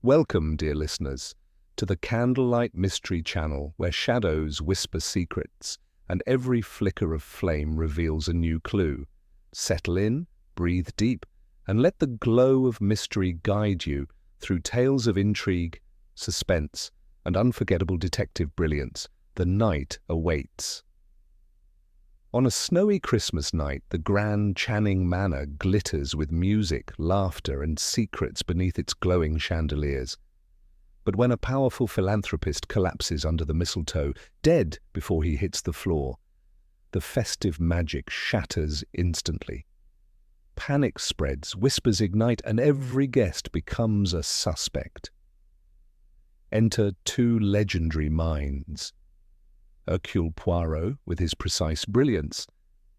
Welcome, dear listeners, to the Candlelight Mystery Channel, where shadows whisper secrets and every flicker of flame reveals a new clue. Settle in, breathe deep, and let the glow of mystery guide you through tales of intrigue, suspense, and unforgettable detective brilliance. The night awaits. On a snowy Christmas night, the grand Channing Manor glitters with music, laughter, and secrets beneath its glowing chandeliers. But when a powerful philanthropist collapses under the mistletoe, dead before he hits the floor, the festive magic shatters instantly. Panic spreads, whispers ignite, and every guest becomes a suspect. Enter two legendary minds: Hercule Poirot with his precise brilliance,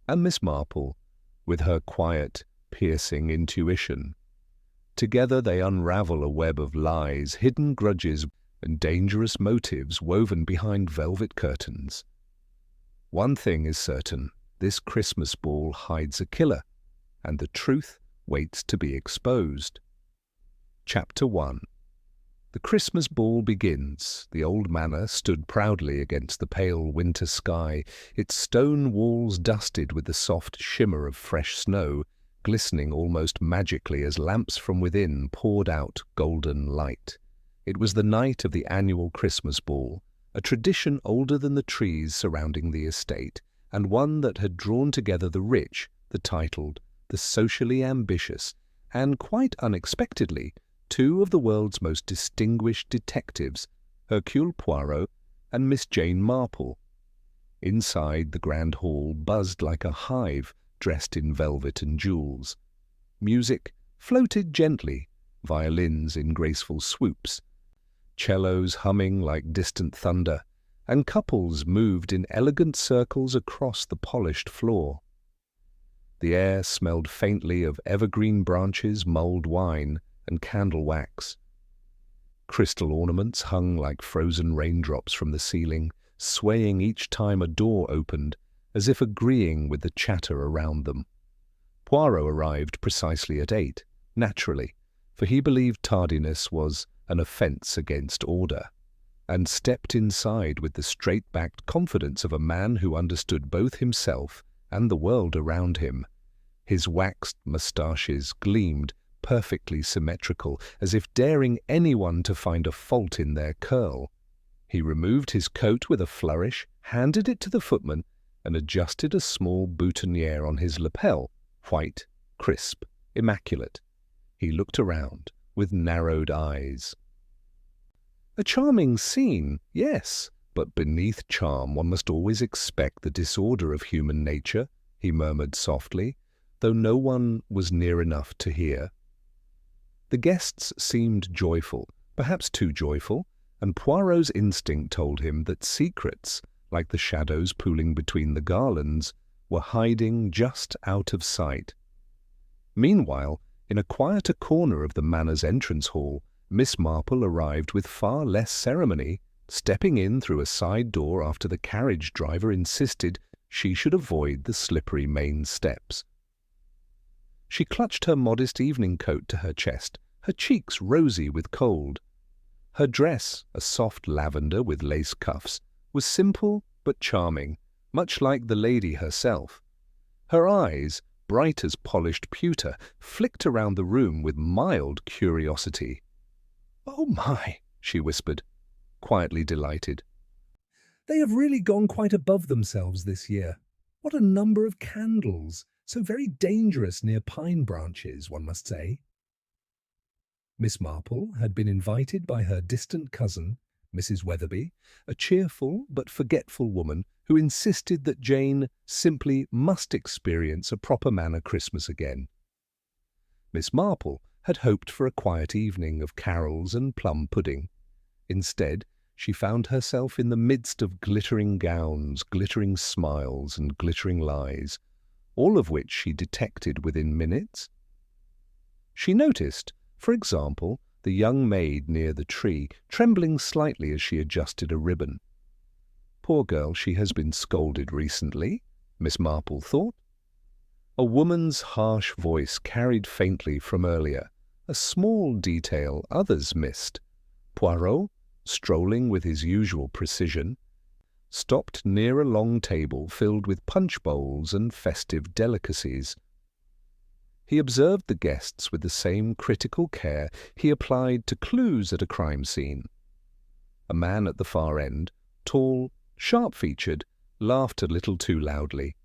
and Miss Marple with her quiet, piercing intuition. Together they unravel a web of lies, hidden grudges, and dangerous motives woven behind velvet curtains. One thing is certain: this Christmas ball hides a killer, and the truth waits to be exposed. Chapter 1. The Christmas ball begins. The old manor stood proudly against the pale winter sky, its stone walls dusted with the soft shimmer of fresh snow, glistening almost magically as lamps from within poured out golden light. It was the night of the annual Christmas ball, a tradition older than the trees surrounding the estate, and one that had drawn together the rich, the titled, the socially ambitious, and, quite unexpectedly, two of the world's most distinguished detectives, Hercule Poirot and Miss Jane Marple. Inside, the grand hall buzzed like a hive, dressed in velvet and jewels. Music floated gently, violins in graceful swoops, cellos humming like distant thunder, and couples moved in elegant circles across the polished floor. The air smelled faintly of evergreen branches, mulled wine, and candle wax. Crystal ornaments hung like frozen raindrops from the ceiling, swaying each time a door opened, as if agreeing with the chatter around them. Poirot arrived precisely at 8, naturally, for he believed tardiness was an offence against order, and stepped inside with the straight-backed confidence of a man who understood both himself and the world around him. His waxed moustaches gleamed, perfectly symmetrical, as if daring anyone to find a fault in their curl. He removed his coat with a flourish, handed it to the footman, and adjusted a small boutonniere on his lapel, white, crisp, immaculate. He looked around with narrowed eyes. A charming scene, yes, but beneath charm one must always expect the disorder of human nature, he murmured softly, though no one was near enough to hear. The guests seemed joyful, perhaps too joyful, and Poirot's instinct told him that secrets, like the shadows pooling between the garlands, were hiding just out of sight. Meanwhile, in a quieter corner of the manor's entrance hall, Miss Marple arrived with far less ceremony, stepping in through a side door after the carriage driver insisted she should avoid the slippery main steps. She clutched her modest evening coat to her chest, her cheeks rosy with cold. Her dress, a soft lavender with lace cuffs, was simple but charming, much like the lady herself. Her eyes, bright as polished pewter, flicked around the room with mild curiosity. "Oh my," she whispered, quietly delighted. "They have really gone quite above themselves this year. What a number of candles! So very dangerous near pine branches, one must say." Miss Marple had been invited by her distant cousin, Mrs. Weatherby, a cheerful but forgetful woman who insisted that Jane simply must experience a proper manor Christmas again. Miss Marple had hoped for a quiet evening of carols and plum pudding. Instead, she found herself in the midst of glittering gowns, glittering smiles, and glittering lies, all of which she detected within minutes. She noticed, for example, the young maid near the tree, trembling slightly as she adjusted a ribbon. Poor girl, she has been scolded recently, Miss Marple thought. A woman's harsh voice carried faintly from earlier, a small detail others missed. Poirot, strolling with his usual precision, stopped near a long table filled with punch bowls and festive delicacies. He observed the guests with the same critical care he applied to clues at a crime scene. A man at the far end, tall, sharp-featured, laughed a little too loudly.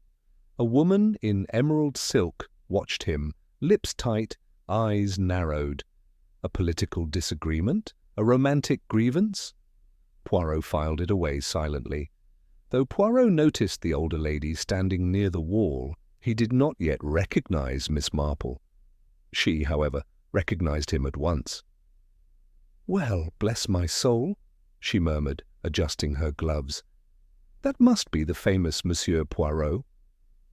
A woman in emerald silk watched him, lips tight, eyes narrowed. A political disagreement? A romantic grievance? Poirot filed it away silently. Though Poirot noticed the older lady standing near the wall, he did not yet recognize Miss Marple. She, however, recognized him at once. "Well, bless my soul," she murmured, adjusting her gloves. "That must be the famous Monsieur Poirot.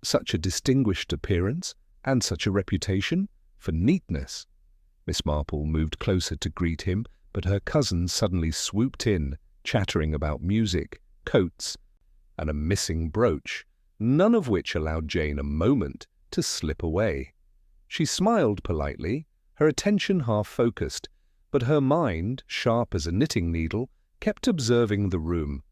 Such a distinguished appearance, and such a reputation for neatness." Miss Marple moved closer to greet him, but her cousin suddenly swooped in, chattering about music, coats, and a missing brooch, none of which allowed Jane a moment to slip away. She smiled politely, her attention half-focused, but her mind, sharp as a knitting needle, kept observing the room.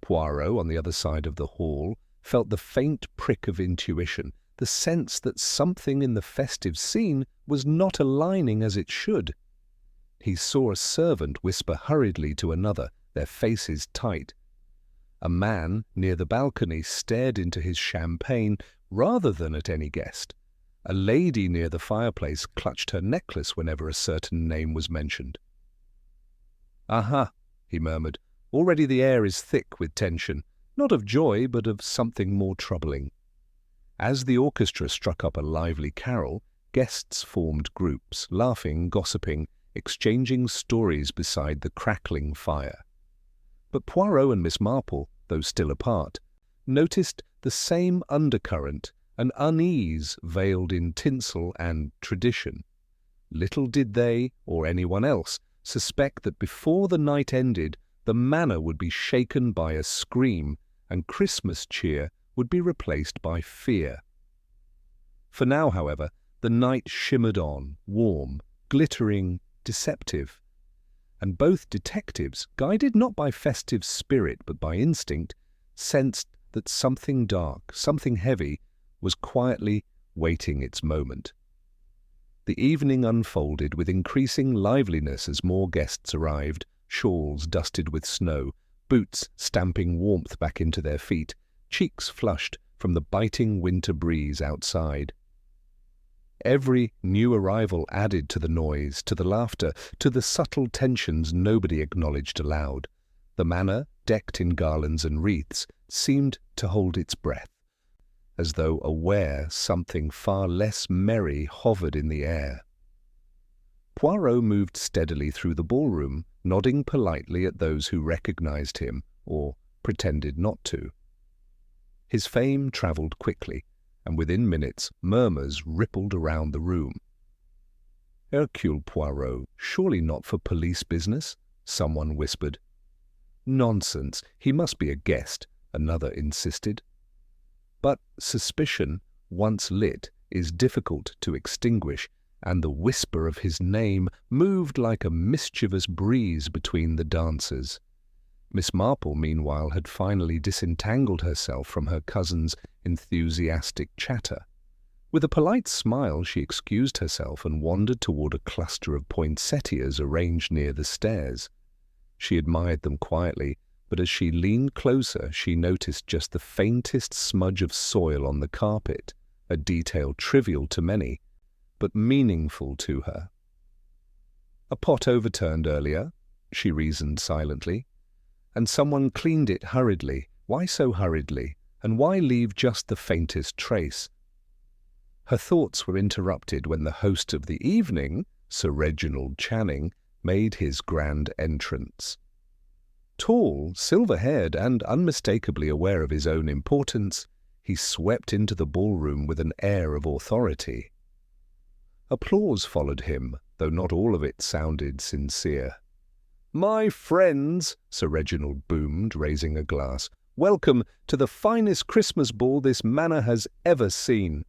Poirot, on the other side of the hall, felt the faint prick of intuition, the sense that something in the festive scene was not aligning as it should. He saw a servant whisper hurriedly to another, their faces tight. A man near the balcony stared into his champagne rather than at any guest. A lady near the fireplace clutched her necklace whenever a certain name was mentioned. "Aha," he murmured. "Already the air is thick with tension, not of joy, but of something more troubling." As the orchestra struck up a lively carol, guests formed groups, laughing, gossiping, exchanging stories beside the crackling fire. But Poirot and Miss Marple, though still apart, noticed the same undercurrent, an unease veiled in tinsel and tradition. Little did they, or anyone else, suspect that before the night ended, the Manor would be shaken by a scream, and Christmas cheer would be replaced by fear. For now, however, the night shimmered on, warm, glittering, deceptive, and both detectives, guided not by festive spirit but by instinct, sensed that something dark, something heavy, was quietly waiting its moment. The evening unfolded with increasing liveliness as more guests arrived, shawls dusted with snow, boots stamping warmth back into their feet, cheeks flushed from the biting winter breeze outside. Every new arrival added to the noise, to the laughter, to the subtle tensions nobody acknowledged aloud. The Manor, decked in garlands and wreaths, seemed to hold its breath, as though aware something far less merry hovered in the air. Poirot moved steadily through the ballroom, nodding politely at those who recognized him, or pretended not to. His fame travelled quickly, and within minutes murmurs rippled around the room. "Hercule Poirot, surely not for police business?" someone whispered. "Nonsense, he must be a guest," another insisted. But suspicion, once lit, is difficult to extinguish, and the whisper of his name moved like a mischievous breeze between the dancers. Miss Marple, meanwhile, had finally disentangled herself from her cousin's enthusiastic chatter. With a polite smile, she excused herself and wandered toward a cluster of poinsettias arranged near the stairs. She admired them quietly, but as she leaned closer, she noticed just the faintest smudge of soil on the carpet, a detail trivial to many, but meaningful to her. "A pot overturned earlier," she reasoned silently, "and someone cleaned it hurriedly. Why so hurriedly, and why leave just the faintest trace?" Her thoughts were interrupted when the host of the evening, Sir Reginald Channing, made his grand entrance. Tall, silver-haired, and unmistakably aware of his own importance, he swept into the ballroom with an air of authority. Applause followed him, though not all of it sounded sincere. "My friends," Sir Reginald boomed, raising a glass, "welcome to the finest Christmas ball this manor has ever seen."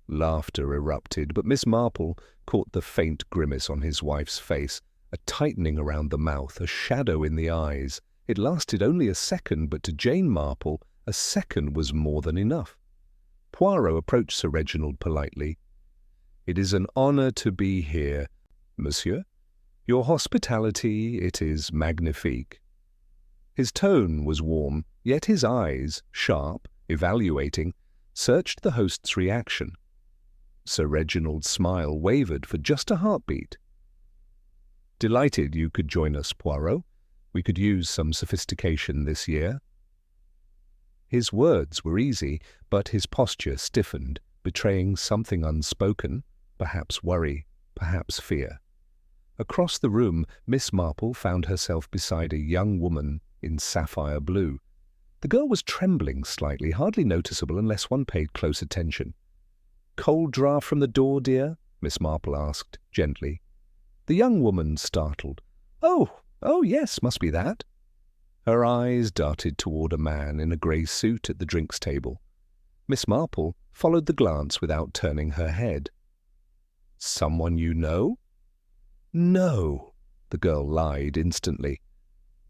Laughter erupted, but Miss Marple caught the faint grimace on his wife's face, a tightening around the mouth, a shadow in the eyes. It lasted only a second, but to Jane Marple, a second was more than enough. Poirot approached Sir Reginald politely. "It is an honour to be here, monsieur. Your hospitality, it is magnifique." His tone was warm, yet his eyes, sharp, evaluating, searched the host's reaction. Sir Reginald's smile wavered for just a heartbeat. "Delighted you could join us, Poirot. We could use some sophistication this year." His words were easy, but his posture stiffened, betraying something unspoken, perhaps worry, perhaps fear. Across the room, Miss Marple found herself beside a young woman in sapphire blue. The girl was trembling slightly, hardly noticeable unless one paid close attention. "Cold draught from the door, dear?" Miss Marple asked, gently. The young woman startled. Oh, yes, must be that." Her eyes darted toward a man in a grey suit at the drinks table. Miss Marple followed the glance without turning her head. "Someone you know?" "No," the girl lied instantly.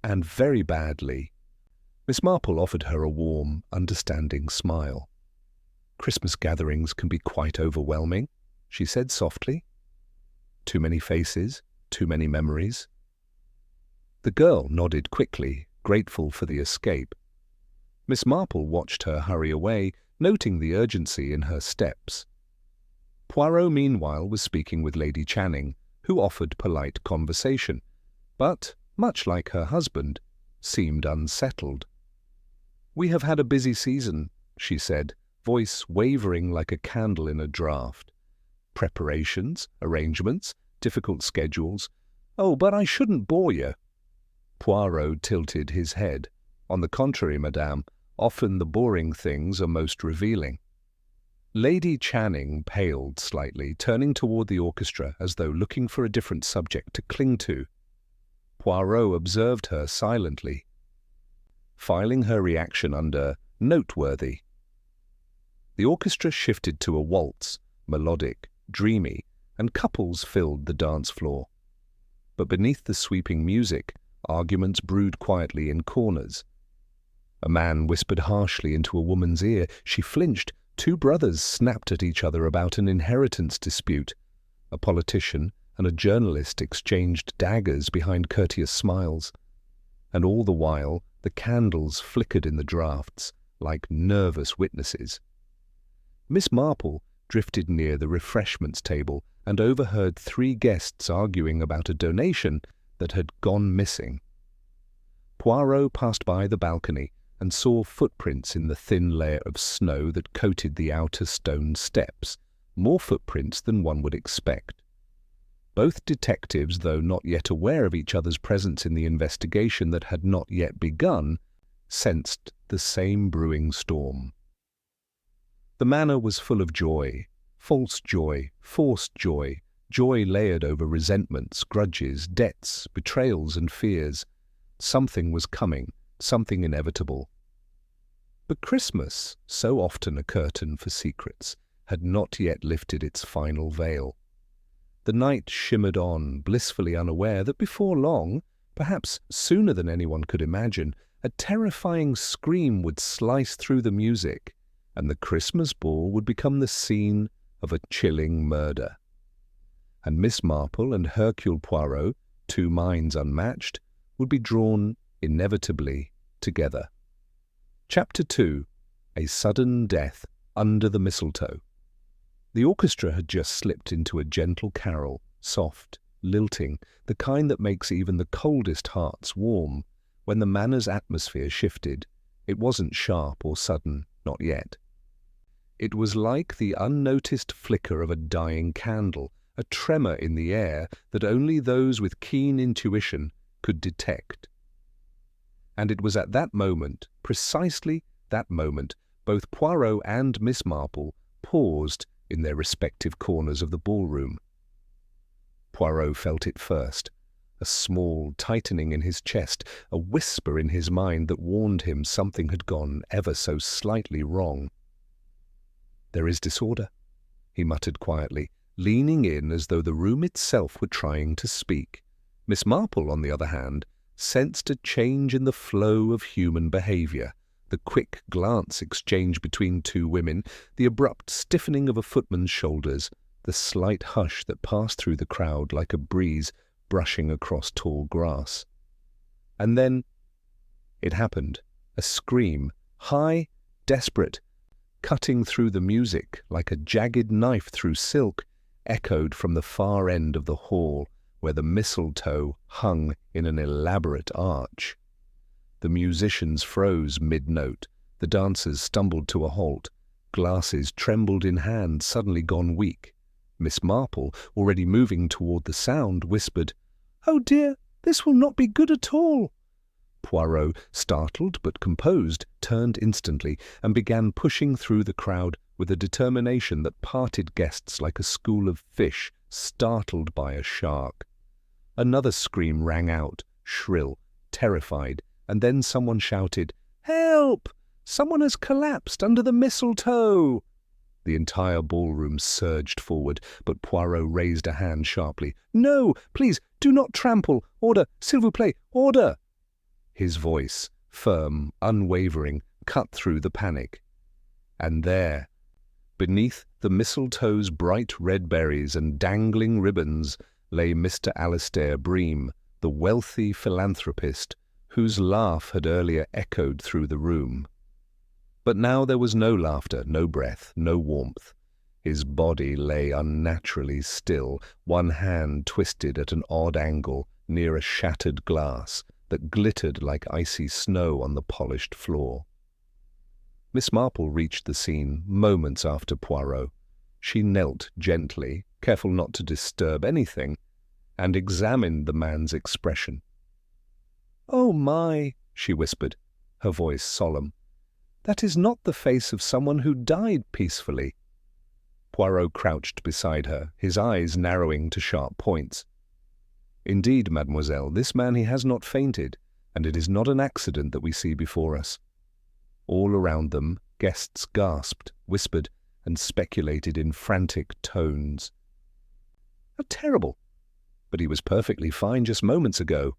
"And very badly." Miss Marple offered her a warm, understanding smile. "Christmas gatherings can be quite overwhelming," she said softly. "Too many faces, too many memories." The girl nodded quickly, grateful for the escape. Miss Marple watched her hurry away, noting the urgency in her steps. Poirot, meanwhile, was speaking with Lady Channing, who offered polite conversation, but, much like her husband, seemed unsettled. "We have had a busy season," she said, voice wavering like a candle in a draught. "Preparations, arrangements, difficult schedules. Oh, but I shouldn't bore you." Poirot tilted his head. "On the contrary, madame, often the boring things are most revealing." Lady Channing paled slightly, turning toward the orchestra as though looking for a different subject to cling to. Poirot observed her silently, filing her reaction under noteworthy. The orchestra shifted to a waltz, melodic, dreamy, and couples filled the dance floor. But beneath the sweeping music, arguments brewed quietly in corners. A man whispered harshly into a woman's ear. She flinched. Two brothers snapped at each other about an inheritance dispute. A politician and a journalist exchanged daggers behind courteous smiles. And all the while, the candles flickered in the draughts, like nervous witnesses. Miss Marple drifted near the refreshments table and overheard three guests arguing about a donation that had gone missing. Poirot passed by the balcony and saw footprints in the thin layer of snow that coated the outer stone steps, more footprints than one would expect. Both detectives, though not yet aware of each other's presence in the investigation that had not yet begun, sensed the same brewing storm. The manor was full of joy, false joy, forced joy, joy layered over resentments, grudges, debts, betrayals and fears. Something was coming, something inevitable. But Christmas, so often a curtain for secrets, had not yet lifted its final veil. The night shimmered on, blissfully unaware that before long, perhaps sooner than anyone could imagine, a terrifying scream would slice through the music, and the Christmas ball would become the scene of a chilling murder. And Miss Marple and Hercule Poirot, two minds unmatched, would be drawn inevitably together. Chapter 2. A Sudden Death Under the Mistletoe. The orchestra had just slipped into a gentle carol, soft, lilting, the kind that makes even the coldest hearts warm. When the manor's atmosphere shifted, it wasn't sharp or sudden, not yet. It was like the unnoticed flicker of a dying candle, a tremor in the air that only those with keen intuition could detect. And it was at that moment, precisely that moment, both Poirot and Miss Marple paused in their respective corners of the ballroom. Poirot felt it first, a small tightening in his chest, a whisper in his mind that warned him something had gone ever so slightly wrong. "There is disorder," he muttered quietly, leaning in as though the room itself were trying to speak. Miss Marple, on the other hand, sensed a change in the flow of human behaviour. The quick glance exchanged between two women, the abrupt stiffening of a footman's shoulders, the slight hush that passed through the crowd like a breeze brushing across tall grass. And then it happened. A scream, high, desperate, cutting through the music like a jagged knife through silk, echoed from the far end of the hall where the mistletoe hung in an elaborate arch. The musicians froze mid-note, the dancers stumbled to a halt, glasses trembled in hand, suddenly gone weak. Miss Marple, already moving toward the sound, whispered, "Oh dear, this will not be good at all." Poirot, startled but composed, turned instantly and began pushing through the crowd with a determination that parted guests like a school of fish startled by a shark. Another scream rang out, shrill, terrified, and then someone shouted, "Help! Someone has collapsed under the mistletoe!" The entire ballroom surged forward, but Poirot raised a hand sharply. "No, please, do not trample! Order, s'il vous plaît, order!" His voice, firm, unwavering, cut through the panic. And there, beneath the mistletoe's bright red berries and dangling ribbons, lay Mr. Alistair Bream, the wealthy philanthropist, whose laugh had earlier echoed through the room. But now there was no laughter, no breath, no warmth. His body lay unnaturally still, one hand twisted at an odd angle near a shattered glass that glittered like icy snow on the polished floor. Miss Marple reached the scene moments after Poirot. She knelt gently, careful not to disturb anything, and examined the man's expression. "Oh my," she whispered, her voice solemn. "That is not the face of someone who died peacefully." Poirot crouched beside her, his eyes narrowing to sharp points. "Indeed, mademoiselle, this man he has not fainted, and it is not an accident that we see before us." All around them, guests gasped, whispered, and speculated in frantic tones. "How terrible! But he was perfectly fine just moments ago.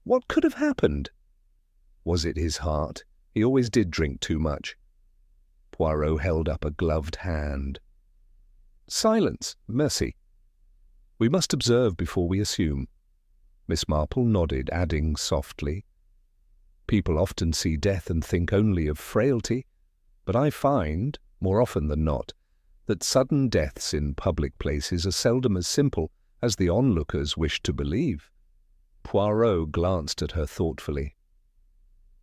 What could have happened? Was it his heart? He always did drink too much." Poirot held up a gloved hand. "Silence, merci. We must observe before we assume." Miss Marple nodded, adding softly, "People often see death and think only of frailty, but I find, more often than not, that sudden deaths in public places are seldom as simple as the onlookers wish to believe." Poirot glanced at her thoughtfully.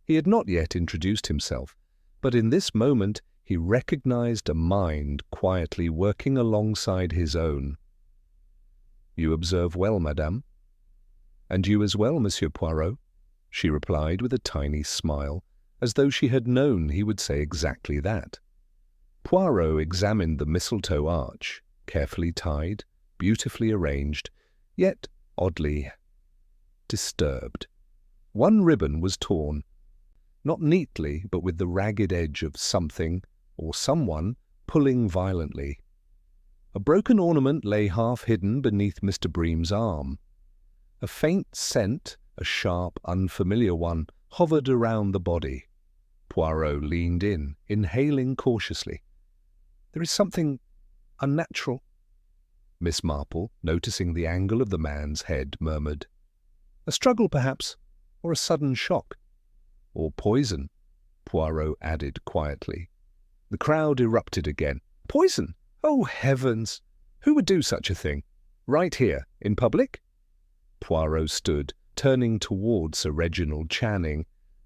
He had not yet introduced himself, but in this moment he recognized a mind quietly working alongside his own. "You observe well, madame." "And you as well, Monsieur Poirot," she replied with a tiny smile, as though she had known he would say exactly that. Poirot examined the mistletoe arch, carefully tied, beautifully arranged, yet oddly disturbed. One ribbon was torn, not neatly, but with the ragged edge of something or someone pulling violently. A broken ornament lay half hidden beneath Mr. Bream's arm. A faint scent, a sharp, unfamiliar one, hovered around the body. Poirot leaned in, inhaling cautiously. "There is something unnatural." Miss Marple, noticing the angle of the man's head, murmured, "A struggle, perhaps, or a sudden shock." "Or poison," Poirot added quietly. The crowd erupted again. "Poison? Oh, heavens! Who would do such a thing? Right here, in public?" Poirot stood, turning toward Sir Reginald Channing.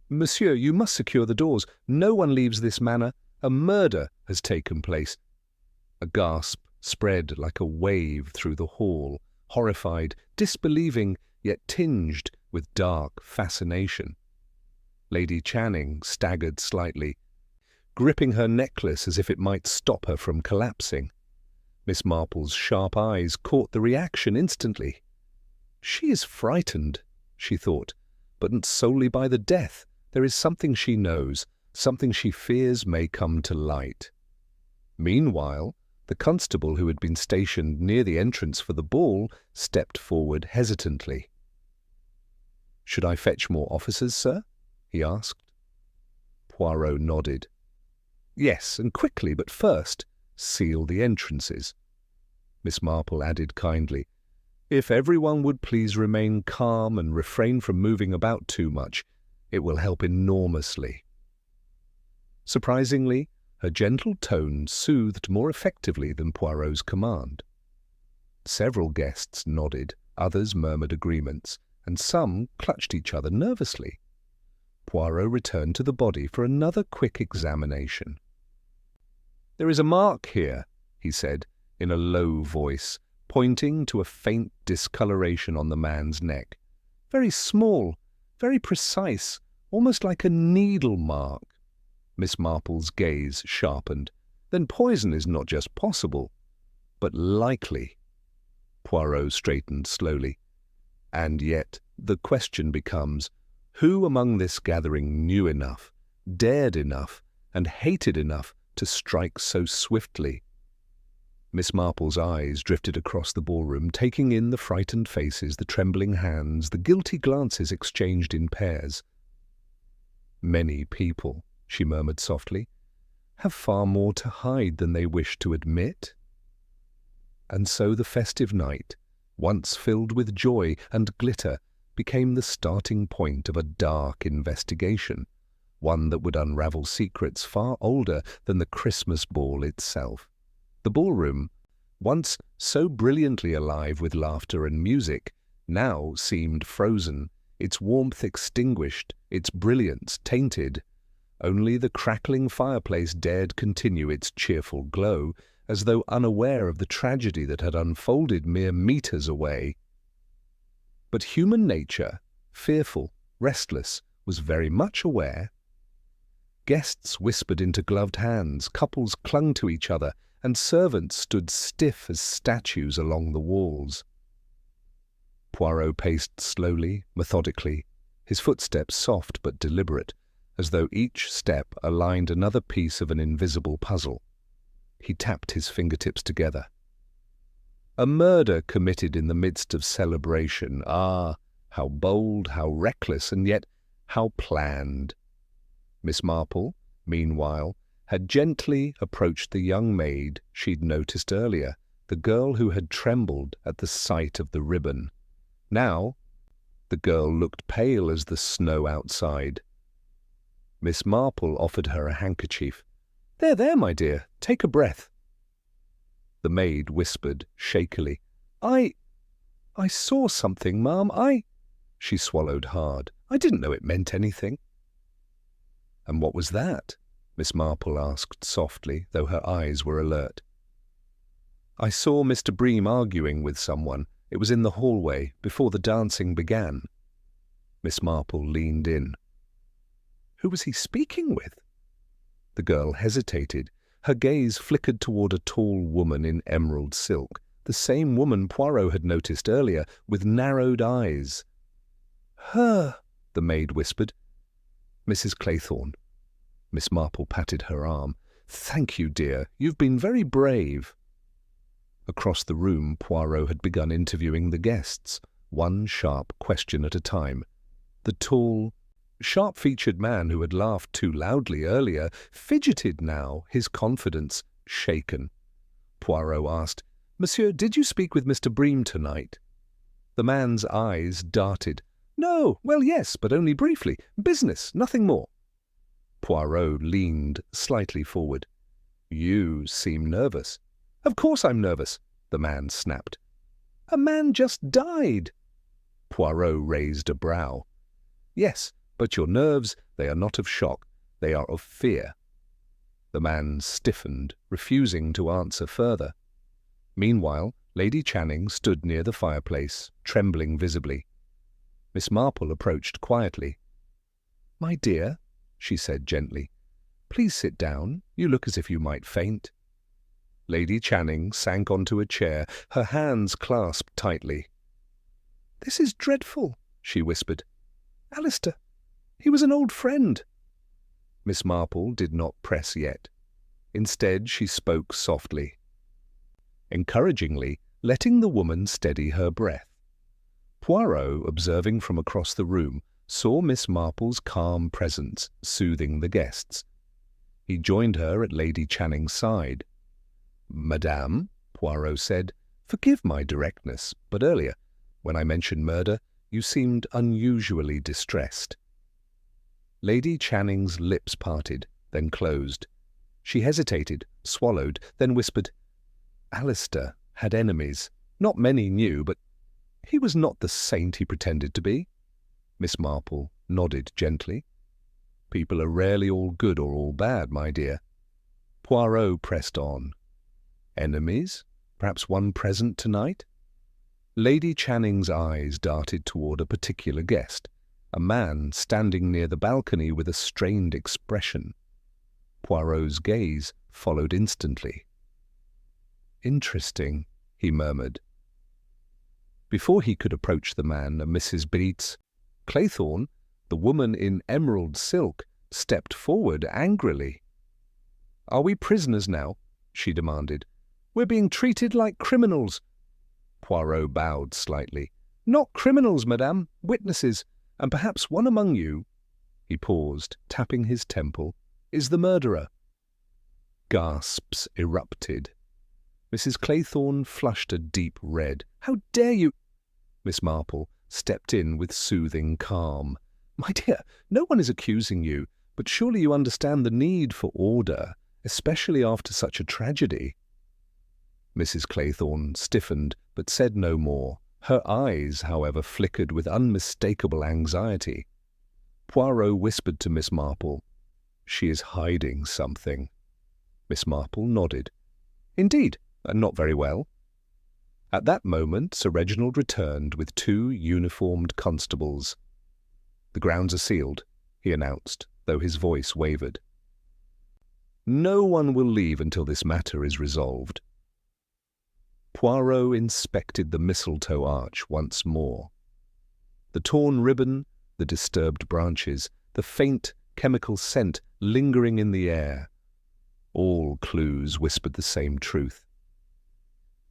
"Monsieur, you must secure the doors. No one leaves this manor. A murder has taken place." A gasp spread like a wave through the hall, horrified, disbelieving, yet tinged with dark fascination. Lady Channing staggered slightly, gripping her necklace as if it might stop her from collapsing. Miss Marple's sharp eyes caught the reaction instantly. "She is frightened," she thought, "but solely by the death. There is something she knows, something she fears may come to light." Meanwhile, The constable who had been stationed near the entrance for the ball stepped forward hesitantly. "Should I fetch more officers, sir?" he asked. Poirot nodded. "Yes, and quickly, but first, seal the entrances." Miss Marple added kindly, "If everyone would please remain calm and refrain from moving about too much, it will help enormously." Surprisingly, her gentle tone soothed more effectively than Poirot's command. Several guests nodded, others murmured agreements, and some clutched each other nervously. Poirot returned to the body for another quick examination. "There is a mark here," he said, in a low voice, pointing to a faint discoloration on the man's neck. "Very small, very precise, almost like a needle mark." Miss Marple's gaze sharpened. "Then poison is not just possible, but likely." Poirot straightened slowly. "And yet the question becomes, who among this gathering knew enough, dared enough, and hated enough to strike so swiftly?" Miss Marple's eyes drifted across the ballroom, taking in the frightened faces, the trembling hands, the guilty glances exchanged in pairs. "Many people," she murmured softly, "have far more to hide than they wish to admit." And so the festive night, once filled with joy and glitter, became the starting point of a dark investigation, one that would unravel secrets far older than the Christmas ball itself. The ballroom, once so brilliantly alive with laughter and music, now seemed frozen, its warmth extinguished, its brilliance tainted. Only the crackling fireplace dared continue its cheerful glow, as though unaware of the tragedy that had unfolded mere meters away. But human nature, fearful, restless, was very much aware. Guests whispered into gloved hands, couples clung to each other, and servants stood stiff as statues along the walls. Poirot paced slowly, methodically, his footsteps soft but deliberate, as though each step aligned another piece of an invisible puzzle. He tapped his fingertips together. A murder committed in the midst of celebration. Ah, how bold, how reckless, and yet how planned. Miss Marple, meanwhile, had gently approached the young maid she'd noticed earlier, the girl who had trembled at the sight of the ribbon. Now, the girl looked pale as the snow outside. Miss Marple offered her a handkerchief. "There, there, my dear, take a breath." The maid whispered shakily, I saw something, ma'am. She swallowed hard. "I didn't know it meant anything." "And what was that?" Miss Marple asked softly, though her eyes were alert. "I saw Mr. Bream arguing with someone. It was in the hallway, before the dancing began." Miss Marple leaned in. "Who was he speaking with?" The girl hesitated. Her gaze flickered toward a tall woman in emerald silk, the same woman Poirot had noticed earlier, with narrowed eyes. "Her," the maid whispered. "Mrs. Claythorne." Miss Marple patted her arm. "Thank you, dear. You've been very brave." Across the room, Poirot had begun interviewing the guests, one sharp question at a time. The tall, sharp-featured man who had laughed too loudly earlier fidgeted now, his confidence shaken. Poirot asked, "Monsieur, did you speak with Mr. Bream tonight?" The man's eyes darted. "No, well, yes, but only briefly. Business, nothing more." Poirot leaned slightly forward. "You seem nervous." "Of course I'm nervous," the man snapped. "A man just died." Poirot raised a brow. "Yes, but your nerves, they are not of shock, they are of fear." The man stiffened, refusing to answer further. Meanwhile, Lady Channing stood near the fireplace, trembling visibly. Miss Marple approached quietly. "My dear," she said gently, "please sit down. You look as if you might faint." Lady Channing sank onto a chair, her hands clasped tightly. "This is dreadful," she whispered. "Alistair, he was an old friend." Miss Marple did not press yet. Instead, she spoke softly. encouragingly letting the woman steady her breath. Poirot, observing from across the room, saw Miss Marple's calm presence soothing the guests. He joined her at Lady Channing's side. "Madame," Poirot said, "forgive my directness, but earlier, when I mentioned murder, you seemed unusually distressed." Lady Channing's lips parted, then closed. She hesitated, swallowed, then whispered, "Alistair had enemies. Not many knew, but he was not the saint he pretended to be." Miss Marple nodded gently. "People are rarely all good or all bad, my dear." Poirot pressed on. "Enemies? Perhaps one present tonight?" Lady Channing's eyes darted toward a particular guest, a man standing near the balcony with a strained expression. Poirot's gaze followed instantly. "Interesting," he murmured. Before he could approach the man and Mrs. Beats, Claythorne, the woman in emerald silk, stepped forward angrily. "Are we prisoners now?" she demanded. "We're being treated like criminals." Poirot bowed slightly. "Not criminals, madame, witnesses, and perhaps one among you," he paused, tapping his temple, "is the murderer." Gasps erupted. Mrs. Claythorne flushed a deep red. "How dare you—" Miss Marple stepped in with soothing calm. "My dear, no one is accusing you, but surely you understand the need for order, especially after such a tragedy." Mrs. Claythorne stiffened, but said no more. Her eyes, however, flickered with unmistakable anxiety. Poirot whispered to Miss Marple, "She is hiding something." Miss Marple nodded. "Indeed, and not very well." At that moment Sir Reginald returned with 2 uniformed constables. "The grounds are sealed," he announced, though his voice wavered. "No one will leave until this matter is resolved." Poirot inspected the mistletoe arch once more. The torn ribbon, the disturbed branches, the faint chemical scent lingering in the air. All clues whispered the same truth.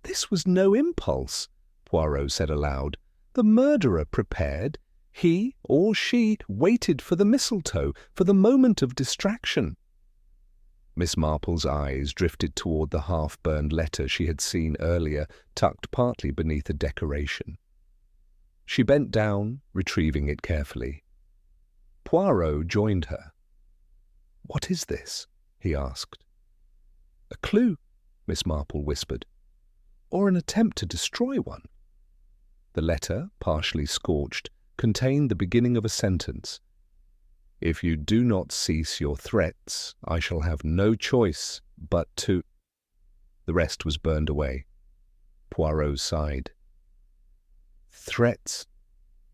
"This was no impulse," Poirot said aloud. "The murderer prepared. He or she waited for the mistletoe, for the moment of distraction." Miss Marple's eyes drifted toward the half-burned letter she had seen earlier, tucked partly beneath a decoration. She bent down, retrieving it carefully. Poirot joined her. "What is this?" he asked. "A clue," Miss Marple whispered. "Or an attempt to destroy one." The letter, partially scorched, contained the beginning of a sentence. "If you do not cease your threats, I shall have no choice but to—" The rest was burned away. Poirot sighed. "Threats.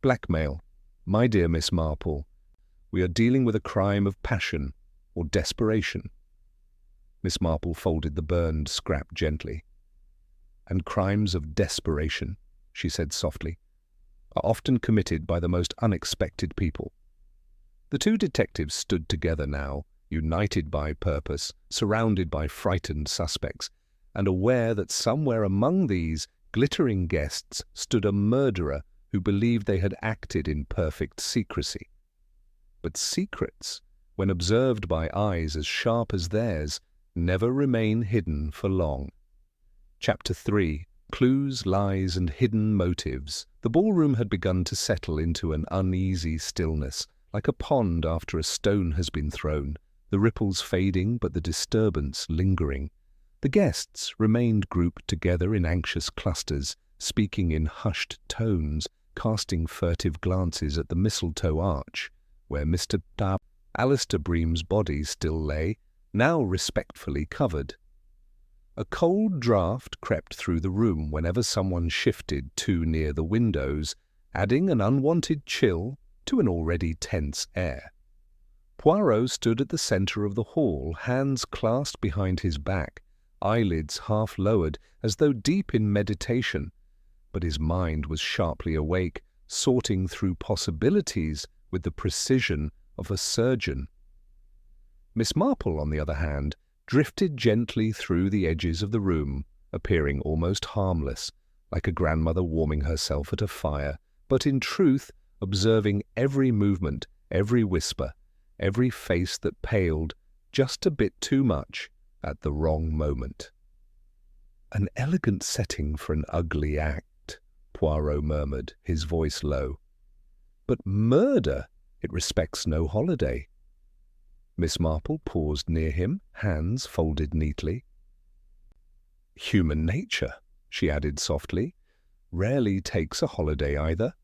Blackmail. My dear Miss Marple, we are dealing with a crime of passion or desperation." Miss Marple folded the burned scrap gently. "And crimes of desperation," she said softly, "are often committed by the most unexpected people." The 2 detectives stood together now, united by purpose, surrounded by frightened suspects, and aware that somewhere among these glittering guests stood a murderer who believed they had acted in perfect secrecy. But secrets, when observed by eyes as sharp as theirs, never remain hidden for long. Chapter 3. Clues, Lies, and Hidden Motives. The ballroom had begun to settle into an uneasy stillness, like a pond after a stone has been thrown, the ripples fading but the disturbance lingering. The guests remained grouped together in anxious clusters, speaking in hushed tones, casting furtive glances at the mistletoe arch, where Mr. Alistair Bream's body still lay, now respectfully covered. A cold draught crept through the room whenever someone shifted too near the windows, adding an unwanted chill to an already tense air. Poirot stood at the centre of the hall, hands clasped behind his back, eyelids half lowered as though deep in meditation, but his mind was sharply awake, sorting through possibilities with the precision of a surgeon. Miss Marple, on the other hand, drifted gently through the edges of the room, appearing almost harmless, like a grandmother warming herself at a fire, but in truth observing every movement, every whisper, every face that paled just a bit too much at the wrong moment. "An elegant setting for an ugly act," Poirot murmured, his voice low. "But murder, it respects no holiday." Miss Marple paused near him, hands folded neatly. "Human nature," she added softly, "rarely takes a holiday either."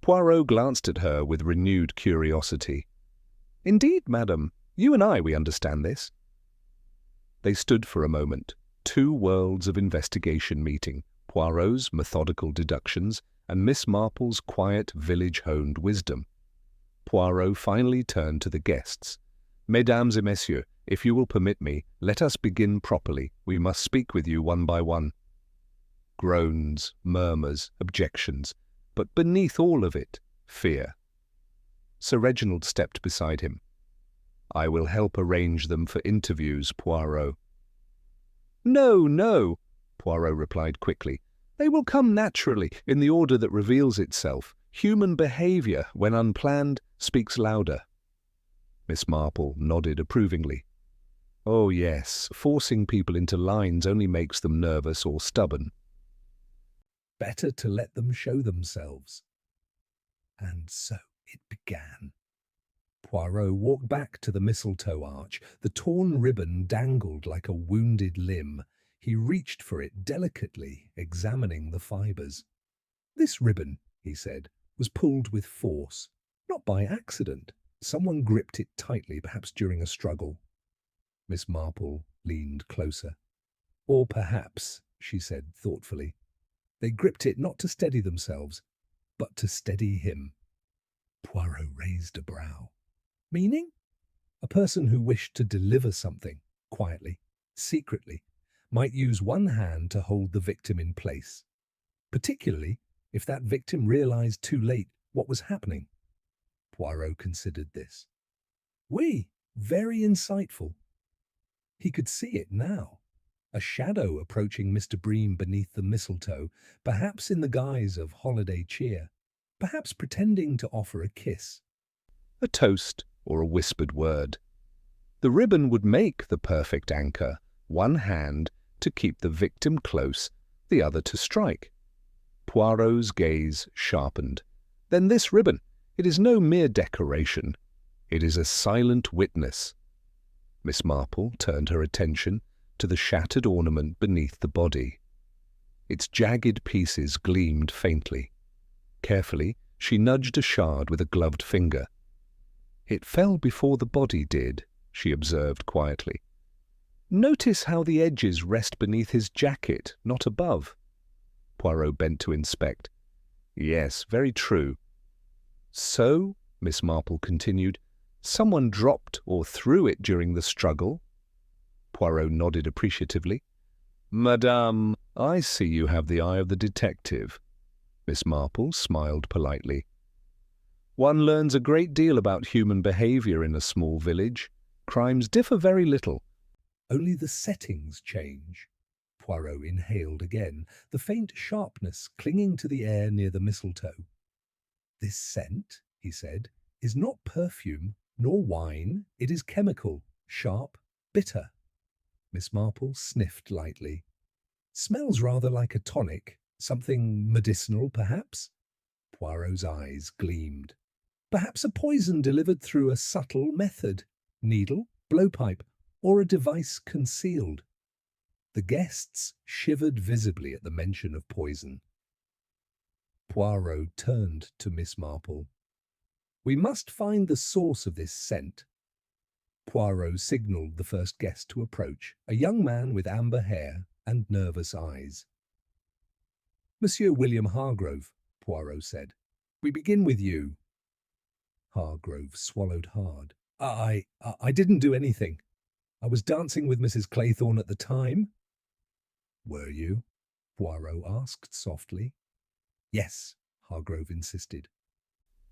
Poirot glanced at her with renewed curiosity. "Indeed, madam, you and we understand this." They stood for a moment, two worlds of investigation meeting, Poirot's methodical deductions and Miss Marple's quiet, village-honed wisdom. Poirot finally turned to the guests. "Mesdames et messieurs, if you will permit me, let us begin properly. We must speak with you one by one." Groans, murmurs, objections, but beneath all of it, fear. Sir Reginald stepped beside him. "I will help arrange them for interviews, Poirot." "No, no," Poirot replied quickly. "They will come naturally, in the order that reveals itself. Human behaviour, when unplanned, speaks louder." Miss Marple nodded approvingly. "Oh yes, forcing people into lines only makes them nervous or stubborn. Better to let them show themselves." And so it began. Poirot walked back to the mistletoe arch. The torn ribbon dangled like a wounded limb. He reached for it delicately, examining the fibres. "This ribbon," he said, "was pulled with force, not by accident. Someone gripped it tightly, perhaps during a struggle." Miss Marple leaned closer. "Or perhaps," she said thoughtfully, "they gripped it not to steady themselves, but to steady him." Poirot raised a brow. "Meaning?" "A person who wished to deliver something, quietly, secretly, might use one hand to hold the victim in place, particularly if that victim realized too late what was happening." Poirot considered this. "Oui, very insightful." He could see it now. A shadow approaching Mr. Bream beneath the mistletoe, perhaps in the guise of holiday cheer, perhaps pretending to offer a kiss, a toast, or a whispered word. The ribbon would make the perfect anchor, one hand to keep the victim close, the other to strike. Poirot's gaze sharpened. "Then this ribbon, it is no mere decoration. It is a silent witness." Miss Marple turned her attention to the shattered ornament beneath the body. Its jagged pieces gleamed faintly. Carefully, she nudged a shard with a gloved finger. "It fell before the body did," she observed quietly. "Notice how the edges rest beneath his jacket, not above." Poirot bent to inspect. "Yes, very true." "So," Miss Marple continued, "someone dropped or threw it during the struggle?" Poirot nodded appreciatively. "Madame, I see you have the eye of the detective." Miss Marple smiled politely. "One learns a great deal about human behaviour in a small village. Crimes differ very little. Only the settings change." Poirot inhaled again, the faint sharpness clinging to the air near the mistletoe. "This scent," he said, "is not perfume nor wine. It is chemical, sharp, bitter." Miss Marple sniffed lightly. "Smells rather like a tonic, something medicinal, perhaps?" Poirot's eyes gleamed. "Perhaps a poison delivered through a subtle method, needle, blowpipe, or a device concealed." The guests shivered visibly at the mention of poison. Poirot turned to Miss Marple. "We must find the source of this scent." Poirot signalled the first guest to approach, a young man with amber hair and nervous eyes. "Monsieur William Hargrove," Poirot said. "We begin with you." Hargrove swallowed hard. I didn't do anything. I was dancing with Mrs. Claythorne at the time." "Were you?" Poirot asked softly. "Yes," Hargrove insisted.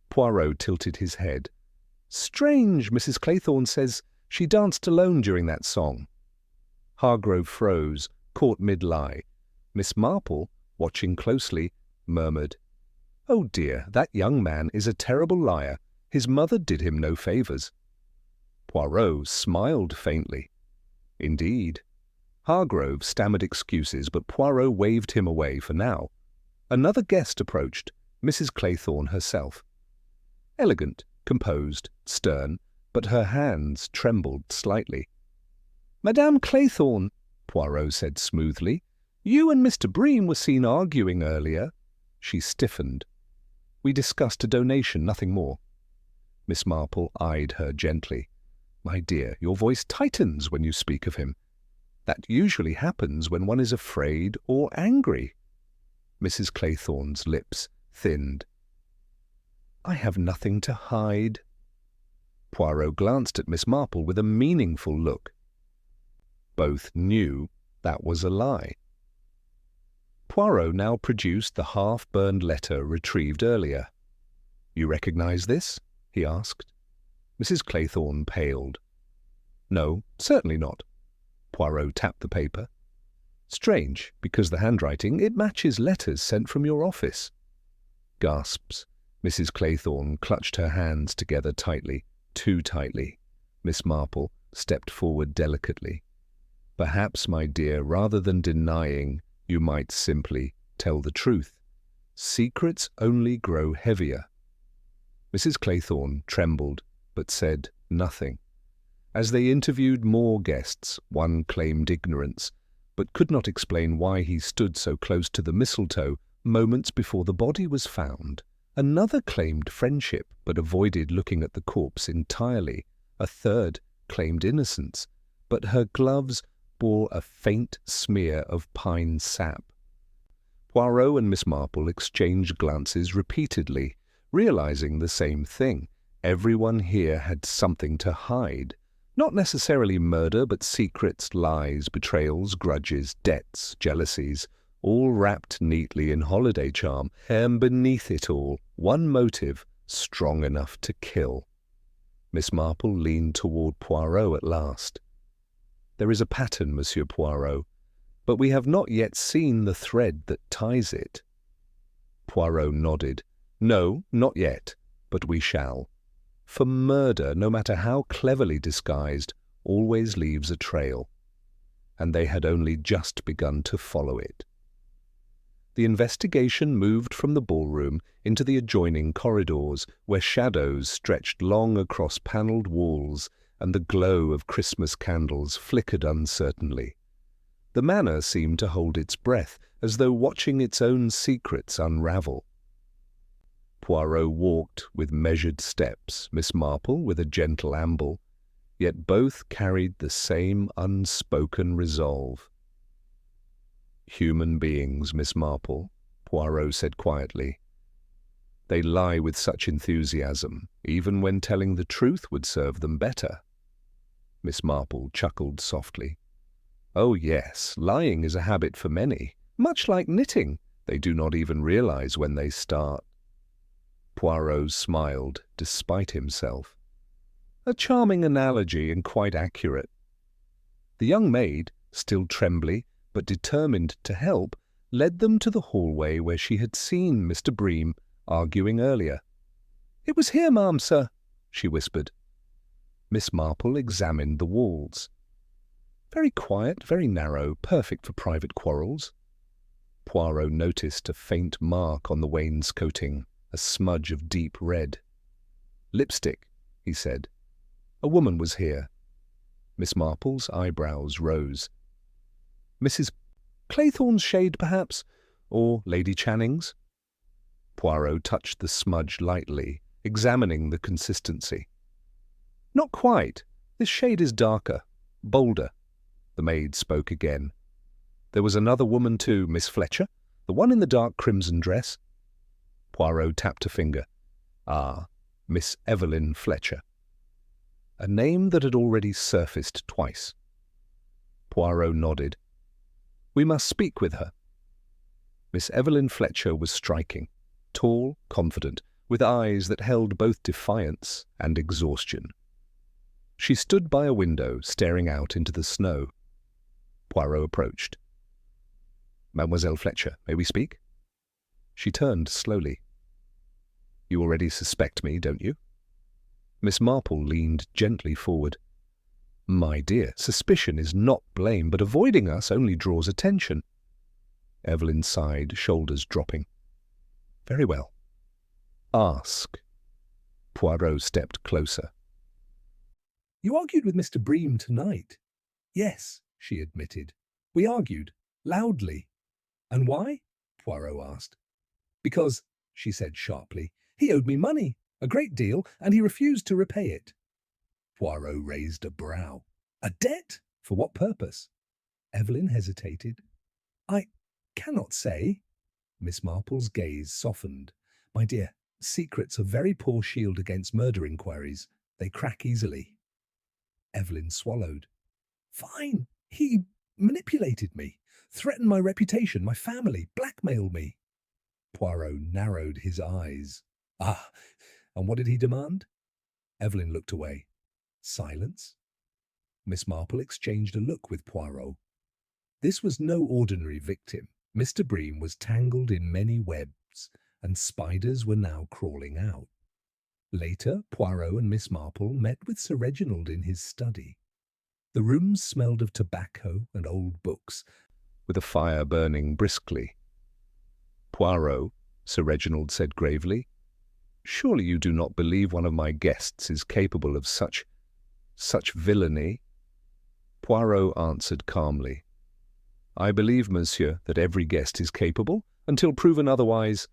Poirot tilted his head. "Strange, Mrs. Claythorne says she danced alone during that song." Hargrove froze, caught mid-lie. Miss Marple, watching closely, murmured, "Oh dear, that young man is a terrible liar. His mother did him no favours." Poirot smiled faintly. Indeed. Hargrove stammered excuses, but Poirot waved him away for now. Another guest approached, Mrs. Claythorne herself. Elegant, composed, stern, but her hands trembled slightly. "Madame Claythorne," Poirot said smoothly, "you and Mr. Bream were seen arguing earlier." She stiffened. "We discussed a donation, nothing more." Miss Marple eyed her gently. "My dear, your voice tightens when you speak of him. That usually happens when one is afraid or angry." Mrs. Claythorne's lips thinned. "I have nothing to hide." Poirot glanced at Miss Marple with a meaningful look. Both knew that was a lie. Poirot now produced the half-burned letter retrieved earlier. "You recognize this?" he asked. Mrs. Claythorne paled. "No, certainly not." Poirot tapped the paper. "Strange, because the handwriting, it matches letters sent from your office." Gasps. Mrs. Claythorne clutched her hands together tightly, too tightly. Miss Marple stepped forward delicately. "Perhaps, my dear, rather than denying, you might simply tell the truth. Secrets only grow heavier." Mrs. Claythorne trembled, but said nothing. As they interviewed more guests, one claimed ignorance, but could not explain why he stood so close to the mistletoe moments before the body was found. Another claimed friendship, but avoided looking at the corpse entirely. A third claimed innocence, but her gloves bore a faint smear of pine sap. Poirot and Miss Marple exchanged glances repeatedly, realizing the same thing. Everyone here had something to hide. Not necessarily murder, but secrets, lies, betrayals, grudges, debts, jealousies, all wrapped neatly in holiday charm, and beneath it all, one motive strong enough to kill. Miss Marple leaned toward Poirot at last. "There is a pattern, Monsieur Poirot, but we have not yet seen the thread that ties it." Poirot nodded. "No, not yet, but we shall. For murder, no matter how cleverly disguised, always leaves a trail. And they had only just begun to follow it." The investigation moved from the ballroom into the adjoining corridors, where shadows stretched long across panelled walls and the glow of Christmas candles flickered uncertainly. The Manor seemed to hold its breath, as though watching its own secrets unravel. Poirot walked with measured steps, Miss Marple with a gentle amble, yet both carried the same unspoken resolve. "Human beings, Miss Marple," Poirot said quietly. "They lie with such enthusiasm, even when telling the truth would serve them better." Miss Marple chuckled softly. "Oh yes, lying is a habit for many. Much like knitting, they do not even realize when they start." Poirot smiled, despite himself. "A charming analogy and quite accurate." The young maid, still trembly but determined to help, led them to the hallway where she had seen Mr. Bream arguing earlier. "It was here, ma'am, sir," she whispered. Miss Marple examined the walls. Very quiet, very narrow, perfect for private quarrels. Poirot noticed a faint mark on the wainscoting, a smudge of deep red. "Lipstick," he said. "A woman was here." Miss Marple's eyebrows rose. "Mrs. Claythorne's shade, perhaps? Or Lady Channing's?" Poirot touched the smudge lightly, examining the consistency. "Not quite. This shade is darker, bolder." The maid spoke again. "There was another woman too, Miss Fletcher, the one in the dark crimson dress." Poirot tapped a finger. "Ah, Miss Evelyn Fletcher." A name that had already surfaced twice. Poirot nodded. "We must speak with her." Miss Evelyn Fletcher was striking, tall, confident, with eyes that held both defiance and exhaustion. She stood by a window, staring out into the snow. Poirot approached. Mademoiselle Fletcher, may we speak? She turned slowly. You already suspect me, don't you? Miss Marple leaned gently forward. My dear, suspicion is not blame, but avoiding us only draws attention. Evelyn sighed, shoulders dropping. Very well. Ask. Poirot stepped closer. You argued with Mr. Bream tonight. Yes, she admitted. We argued, loudly. And why? Poirot asked. Because, she said sharply, he owed me money, a great deal, and he refused to repay it. Poirot raised a brow. A debt? For what purpose? Evelyn hesitated. I cannot say. Miss Marple's gaze softened. My dear, secrets are very poor shield against murder inquiries. They crack easily. Evelyn swallowed. Fine. He manipulated me, threatened my reputation, my family, blackmailed me. Poirot narrowed his eyes. Ah, and what did he demand? Evelyn looked away. Silence. Miss Marple exchanged a look with Poirot. This was no ordinary victim. Mr. Bream was tangled in many webs, and spiders were now crawling out. Later, Poirot and Miss Marple met with Sir Reginald in his study. The rooms smelled of tobacco and old books, with a fire burning briskly. Poirot, Sir Reginald said gravely, surely you do not believe one of my guests is capable of such villainy? Poirot answered calmly, I believe, monsieur, that every guest is capable, until proven otherwise.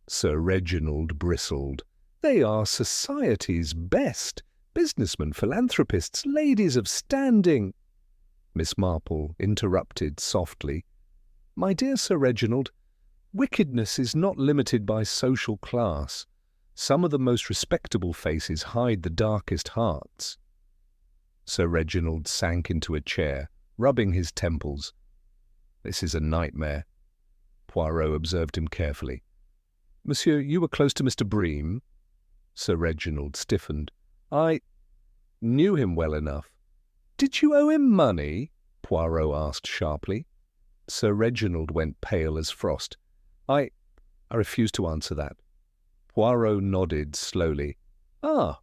Sir Reginald bristled. They are society's best, businessmen, philanthropists, ladies of standing. Miss Marple interrupted softly. My dear Sir Reginald, wickedness is not limited by social class. Some of the most respectable faces hide the darkest hearts. Sir Reginald sank into a chair, rubbing his temples. This is a nightmare. Poirot observed him carefully. Monsieur, you were close to Mr. Bream. Sir Reginald stiffened. I knew him well enough. Did you owe him money? Poirot asked sharply. Sir Reginald went pale as frost. I refuse to answer that. Poirot nodded slowly. Ah,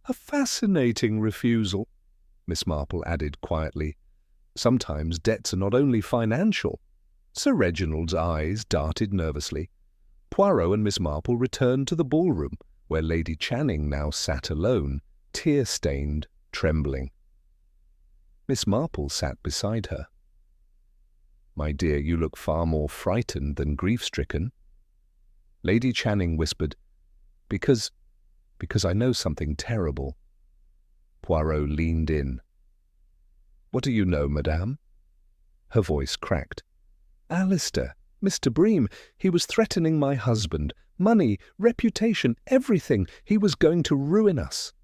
a fascinating refusal, Miss Marple added quietly. Sometimes debts are not only financial. Sir Reginald's eyes darted nervously. Poirot and Miss Marple returned to the ballroom, where Lady Channing now sat alone, tear-stained, trembling. Miss Marple sat beside her. My dear, you look far more frightened than grief-stricken. Lady Channing whispered, Because I know something terrible. Poirot leaned in. What do you know, madame? Her voice cracked. Alistair, Mr. Bream, he was threatening my husband. Money, reputation, everything. He was going to ruin us.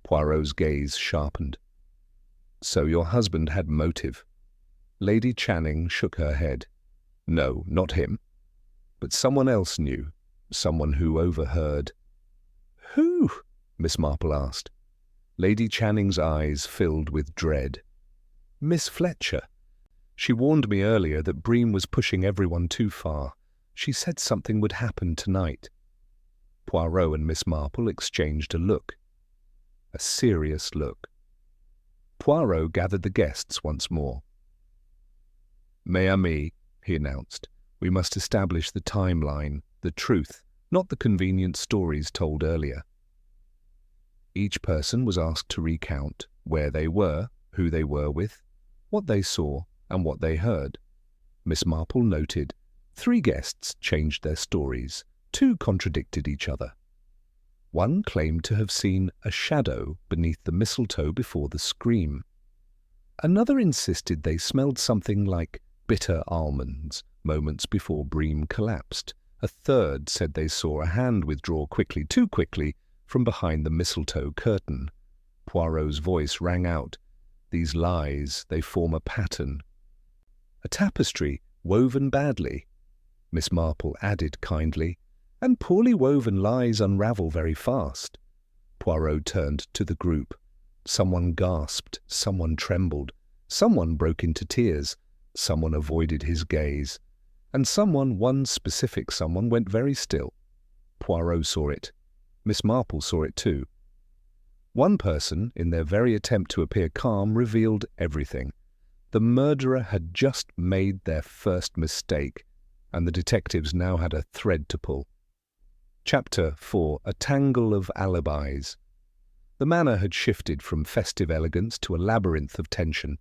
Poirot's gaze sharpened. So your husband had motive. Lady Channing shook her head. No, not him. But someone else knew. Someone who overheard. Who? Miss Marple asked. Lady Channing's eyes filled with dread. Miss Fletcher. She warned me earlier that Bream was pushing everyone too far. She said something would happen tonight. Poirot and Miss Marple exchanged a look. A serious look. Poirot gathered the guests once more. Mes amis, he announced, we must establish the timeline, the truth, not the convenient stories told earlier. Each person was asked to recount where they were, who they were with, what they saw, and what they heard. Miss Marple noted 3 guests changed their stories. 2 contradicted each other. One claimed to have seen a shadow beneath the mistletoe before the scream. Another insisted they smelled something like bitter almonds moments before Bream collapsed. A third said they saw a hand withdraw quickly, too quickly, from behind the mistletoe curtain. Poirot's voice rang out. These lies, they form a pattern. A tapestry woven badly, Miss Marple added kindly, and poorly woven lies unravel very fast. Poirot turned to the group. Someone gasped, someone trembled, someone broke into tears. Someone avoided his gaze, and one specific someone, went very still. Poirot saw it. Miss Marple saw it too. One person, in their very attempt to appear calm, revealed everything. The murderer had just made their first mistake, and the detectives now had a thread to pull. Chapter 4. A Tangle of Alibis. The Manor had shifted from festive elegance to a labyrinth of tension,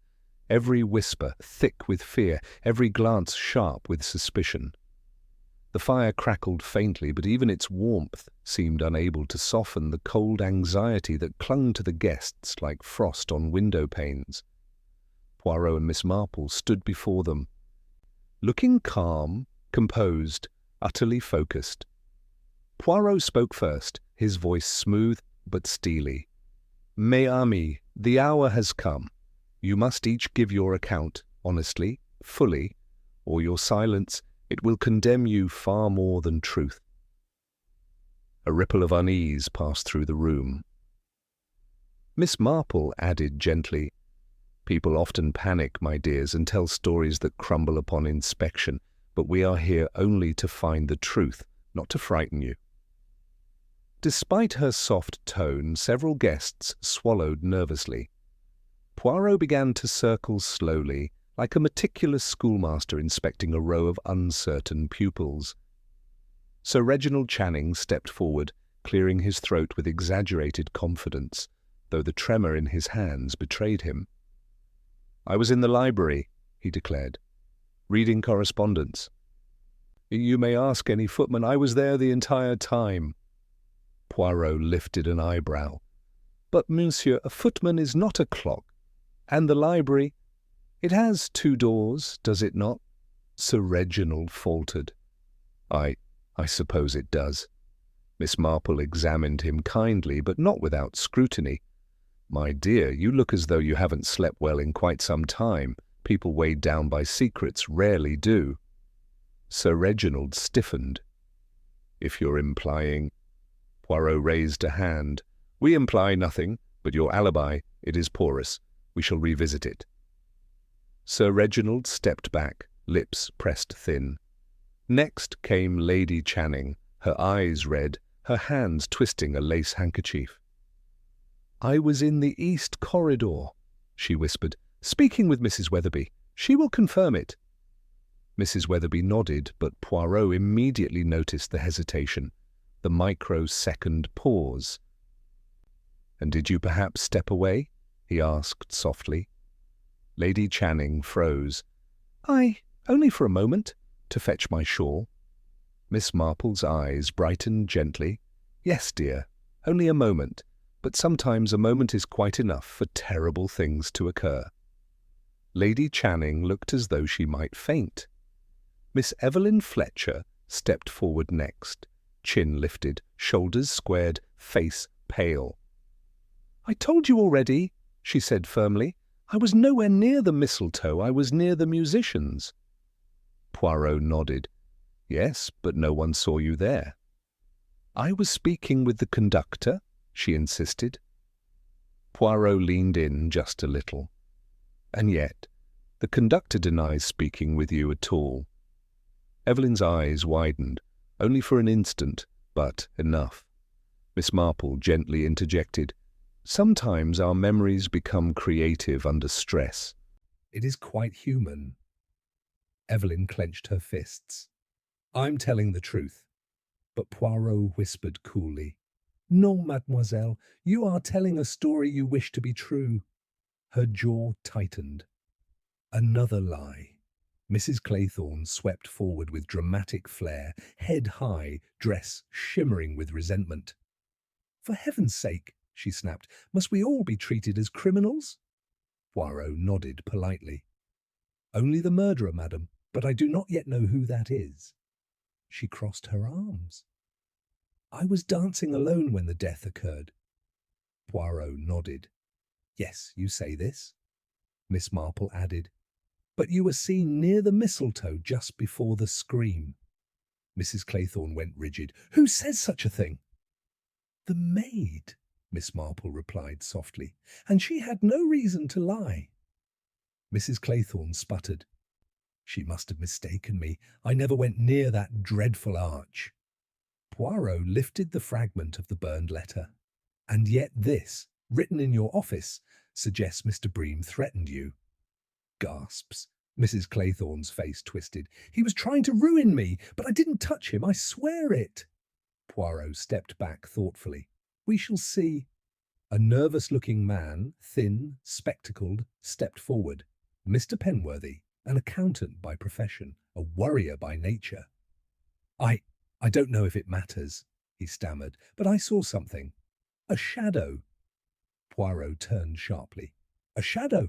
every whisper thick with fear, every glance sharp with suspicion. The fire crackled faintly, but even its warmth seemed unable to soften the cold anxiety that clung to the guests like frost on window panes. Poirot and Miss Marple stood before them, looking calm, composed, utterly focused. Poirot spoke first, his voice smooth but steely. "Mes amis, the hour has come. You must each give your account, honestly, fully, or your silence, it will condemn you far more than truth." A ripple of unease passed through the room. Miss Marple added gently, "People often panic, my dears, and tell stories that crumble upon inspection, but we are here only to find the truth, not to frighten you." Despite her soft tone, several guests swallowed nervously. Poirot began to circle slowly, like a meticulous schoolmaster inspecting a row of uncertain pupils. Sir Reginald Channing stepped forward, clearing his throat with exaggerated confidence, though the tremor in his hands betrayed him. "I was in the library," he declared, "reading correspondence. You may ask any footman, I was there the entire time." Poirot lifted an eyebrow. "But, monsieur, a footman is not a clock. And the library, it has 2 doors, does it not?" Sir Reginald faltered. I suppose it does." Miss Marple examined him kindly, but not without scrutiny. "My dear, you look as though you haven't slept well in quite some time. People weighed down by secrets rarely do." Sir Reginald stiffened. "If you're implying—" Poirot raised a hand. "We imply nothing, but your alibi, it is porous. We shall revisit it." Sir Reginald stepped back, lips pressed thin. Next came Lady Channing, her eyes red, her hands twisting a lace handkerchief. "I was in the East Corridor," she whispered, "speaking with Mrs. Weatherby. She will confirm it." Mrs. Weatherby nodded, but Poirot immediately noticed the hesitation, the microsecond pause. "And did you perhaps step away?" he asked softly. Lady Channing froze. Only for a moment, to fetch my shawl." Miss Marple's eyes brightened gently. "Yes, dear, only a moment, but sometimes a moment is quite enough for terrible things to occur." Lady Channing looked as though she might faint. Miss Evelyn Fletcher stepped forward next, chin lifted, shoulders squared, face pale. "I told you already," she said firmly. "I was nowhere near the mistletoe. I was near the musicians." Poirot nodded. "Yes, but no one saw you there." "I was speaking with the conductor," she insisted. Poirot leaned in just a little. "And yet, the conductor denies speaking with you at all." Evelyn's eyes widened, only for an instant, but enough. Miss Marple gently interjected, "Sometimes our memories become creative under stress. It is quite human." Evelyn clenched her fists. "I'm telling the truth." But Poirot whispered coolly, "No, mademoiselle, you are telling a story you wish to be true." Her jaw tightened. Another lie. Mrs. Claythorne swept forward with dramatic flair, head high, dress shimmering with resentment. "For heaven's sake," she snapped, "must we all be treated as criminals?" Poirot nodded politely. "Only the murderer, madam, but I do not yet know who that is." She crossed her arms. "I was dancing alone when the death occurred." Poirot nodded. "Yes, you say this." Miss Marple added, "But you were seen near the mistletoe just before the scream." Mrs. Claythorne went rigid. "Who says such a thing?" "The maid," Miss Marple replied softly, "and she had no reason to lie." Mrs. Claythorne sputtered. She must have mistaken me. I never went near that dreadful arch. Poirot lifted the fragment of the burned letter. And yet this, written in your office, suggests Mr. Bream threatened you. Gasps. Mrs. Claythorne's face twisted. He was trying to ruin me, but I didn't touch him, I swear it. Poirot stepped back thoughtfully. We shall see. A nervous-looking man, thin, spectacled, stepped forward. Mr. Penworthy, an accountant by profession, a worrier by nature. I don't know if it matters, he stammered, but I saw something. A shadow. Poirot turned sharply. A shadow?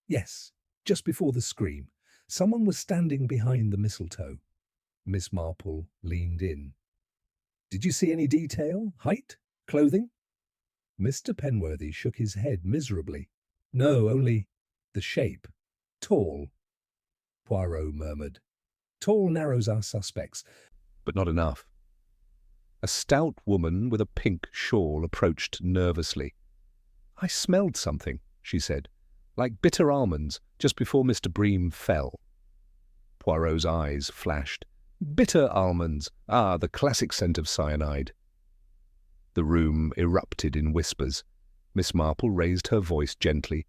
Yes, just before the scream. Someone was standing behind the mistletoe. Miss Marple leaned in. Did you see any detail? Height? Clothing? Mr. Penworthy shook his head miserably. No, only the shape. Tall. Poirot murmured. Tall narrows our suspects. But not enough. A stout woman with a pink shawl approached nervously. I smelled something, she said, like bitter almonds, just before Mr. Bream fell. Poirot's eyes flashed. Bitter almonds! Ah, the classic scent of cyanide. The room erupted in whispers. Miss Marple raised her voice gently.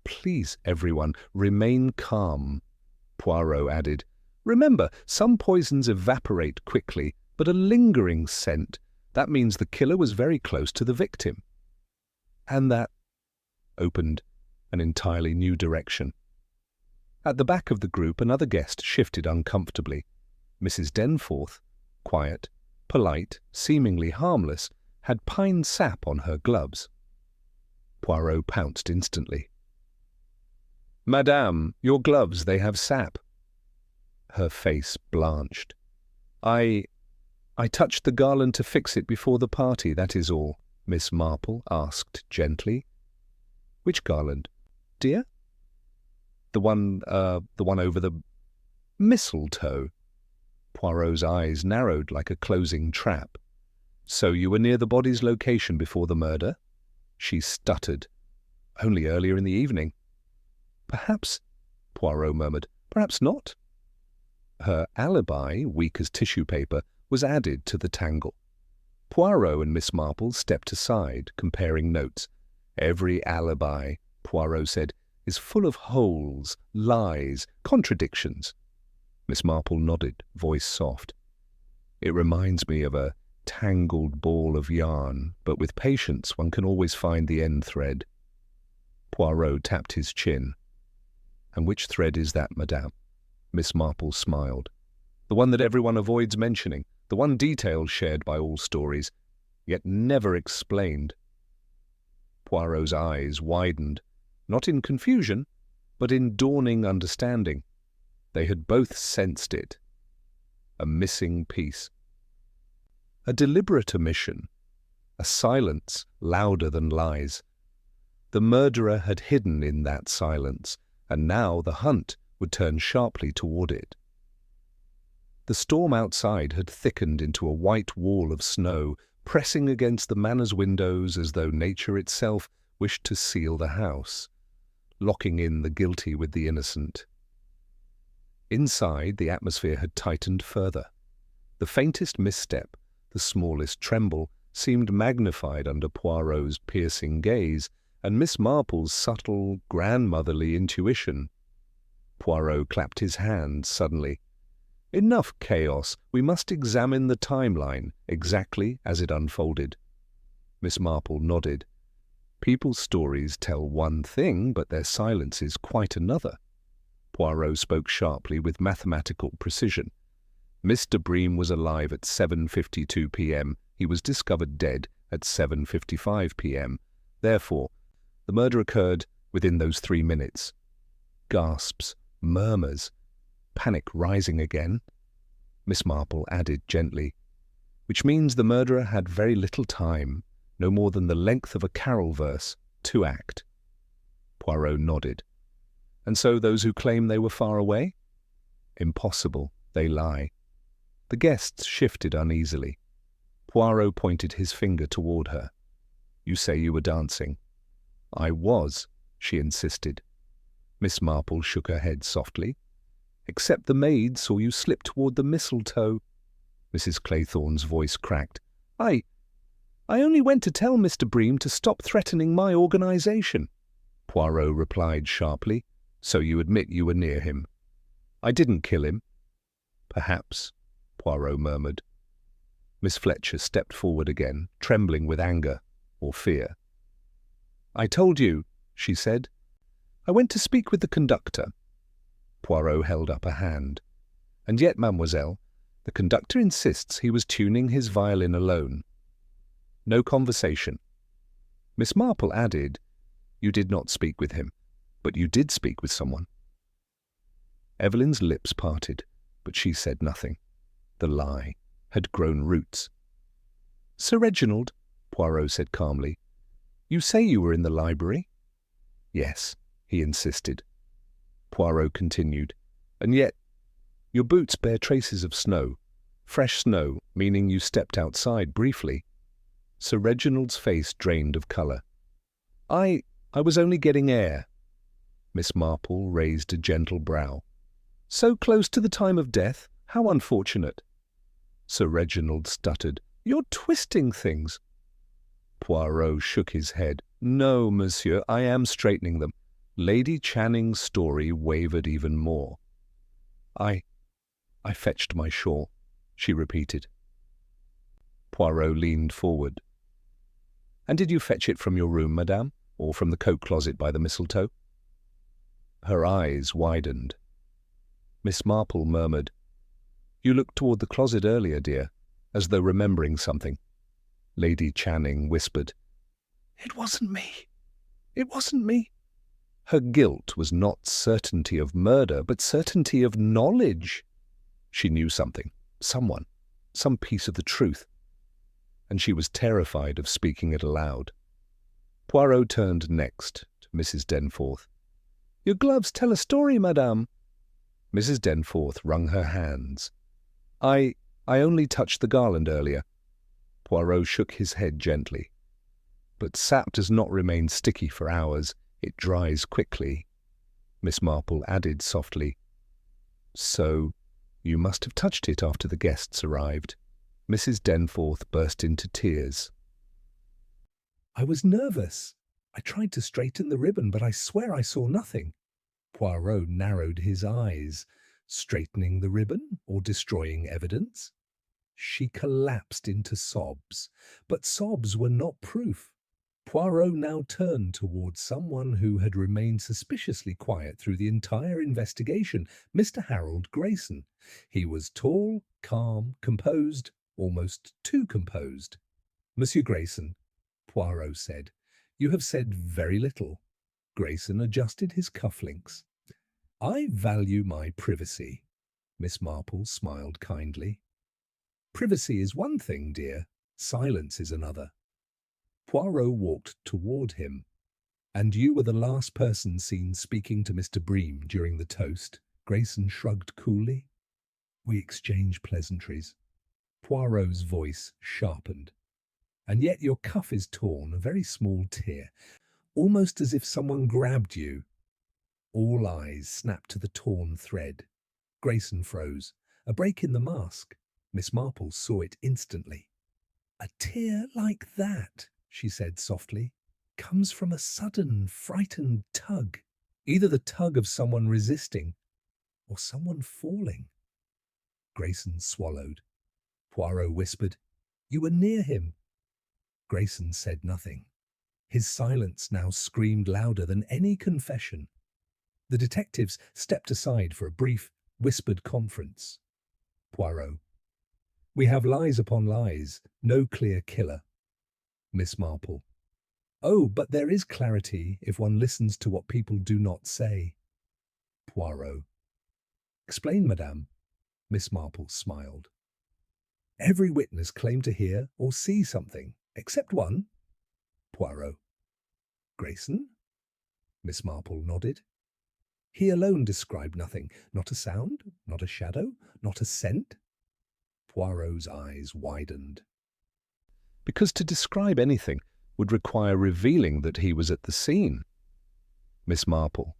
Please, everyone, remain calm. Poirot added, Remember, some poisons evaporate quickly, but a lingering scent, that means the killer was very close to the victim. And that opened an entirely new direction. At the back of the group, another guest shifted uncomfortably. Mrs. Denforth, quiet, polite, seemingly harmless, had pine sap on her gloves. Poirot pounced instantly. Madame, your gloves, they have sap. Her face blanched. I touched the garland to fix it before the party, that is all, Miss Marple asked gently. Which garland, dear? The one over the mistletoe. Poirot's eyes narrowed like a closing trap. So you were near the body's location before the murder? She stuttered. Only earlier in the evening. Perhaps, Poirot murmured, perhaps not. Her alibi, weak as tissue paper, was added to the tangle. Poirot and Miss Marple stepped aside, comparing notes. Every alibi, Poirot said, is full of holes, lies, contradictions. Miss Marple nodded, voice soft. It reminds me of a tangled ball of yarn, but with patience one can always find the end thread. Poirot tapped his chin. And which thread is that, madame? Miss Marple smiled. The one that everyone avoids mentioning, the one detail shared by all stories, yet never explained. Poirot's eyes widened, not in confusion, but in dawning understanding. They had both sensed it. A missing piece. A deliberate omission. A silence louder than lies. The murderer had hidden in that silence, and now the hunt would turn sharply toward it. The storm outside had thickened into a white wall of snow, pressing against the manor's windows as though nature itself wished to seal the house, locking in the guilty with the innocent. Inside, the atmosphere had tightened further. The faintest misstep, the smallest tremble, seemed magnified under Poirot's piercing gaze and Miss Marple's subtle, grandmotherly intuition. Poirot clapped his hands suddenly. Enough chaos. We must examine the timeline, exactly as it unfolded. Miss Marple nodded. People's stories tell one thing, but their silence is quite another. Poirot spoke sharply with mathematical precision. Mr. Bream was alive at 7:52 p.m. He was discovered dead at 7:55 p.m. Therefore, the murder occurred within those 3 minutes. Gasps, murmurs, panic rising again. Miss Marple added gently, which means the murderer had very little time, no more than the length of a carol verse, to act. Poirot nodded. And so those who claim they were far away? Impossible, they lie. The guests shifted uneasily. Poirot pointed his finger toward her. You say you were dancing. I was, she insisted. Miss Marple shook her head softly. except the maid saw you slip toward the mistletoe." Mrs. Claythorne's voice cracked. I only went to tell Mr. Bream to stop threatening my organization." Poirot replied sharply. "So you admit you were near him?" "I didn't kill him." "Perhaps," Poirot murmured. Miss Fletcher stepped forward again, trembling with anger or fear. "I told you," she said. "I went to speak with the conductor." Poirot held up a hand. "And yet, mademoiselle, the conductor insists he was tuning his violin alone." No conversation. Miss Marple added, "You did not speak with him, but you did speak with someone." Evelyn's lips parted, but she said nothing. The lie had grown roots. "Sir Reginald," Poirot said calmly, "you say you were in the library?" "Yes," he insisted. Poirot continued, "And yet, your boots bear traces of snow. Fresh snow, meaning you stepped outside briefly." Sir Reginald's face drained of colour. I was only getting air." Miss Marple raised a gentle brow. "So close to the time of death? How unfortunate." Sir Reginald stuttered. "You're twisting things." Poirot shook his head. "No, monsieur, I am straightening them." Lady Channing's story wavered even more. I fetched my shawl," she repeated. Poirot leaned forward. "And did you fetch it from your room, madame, or from the coat closet by the mistletoe?" Her eyes widened. Miss Marple murmured, "You looked toward the closet earlier, dear, as though remembering something." Lady Channing whispered, "It wasn't me. It wasn't me." Her guilt was not certainty of murder, but certainty of knowledge. She knew something, someone, some piece of the truth, and she was terrified of speaking it aloud. Poirot turned next to Mrs. Denforth. "Your gloves tell a story, madame." Mrs. Denforth wrung her hands. I only touched the garland earlier." Poirot shook his head gently. "But sap does not remain sticky for hours. It dries quickly." Miss Marple added softly, "So you must have touched it after the guests arrived." Mrs. Denforth burst into tears. "I was nervous. I tried to straighten the ribbon, but I swear I saw nothing." Poirot narrowed his eyes. Straightening the ribbon or destroying evidence? She collapsed into sobs, but sobs were not proof. Poirot now turned towards someone who had remained suspiciously quiet through the entire investigation, Mr. Harold Grayson. He was tall, calm, composed, almost too composed. "Monsieur Grayson," Poirot said, "you have said very little." Grayson adjusted his cufflinks. "I value my privacy." Miss Marple smiled kindly. "Privacy is one thing, dear. Silence is another." Poirot walked toward him. "And you were the last person seen speaking to Mr. Bream during the toast?" Grayson shrugged coolly. "We exchanged pleasantries." Poirot's voice sharpened. "And yet your cuff is torn, a very small tear, almost as if someone grabbed you." All eyes snapped to the torn thread. Grayson froze. A break in the mask. Miss Marple saw it instantly. "A tear like that," she said softly, "comes from a sudden, frightened tug. Either the tug of someone resisting or someone falling." Grayson swallowed. Poirot whispered, "You were near him." Grayson said nothing. His silence now screamed louder than any confession. The detectives stepped aside for a brief, whispered conference. Poirot: "We have lies upon lies, no clear killer." Miss Marple: "Oh, but there is clarity if one listens to what people do not say." Poirot: "Explain, madame." Miss Marple smiled. "Every witness claimed to hear or see something, except one." Poirot: "Grayson?" Miss Marple nodded. "He alone described nothing, not a sound, not a shadow, not a scent." Poirot's eyes widened. "Because to describe anything would require revealing that he was at the scene." Miss Marple: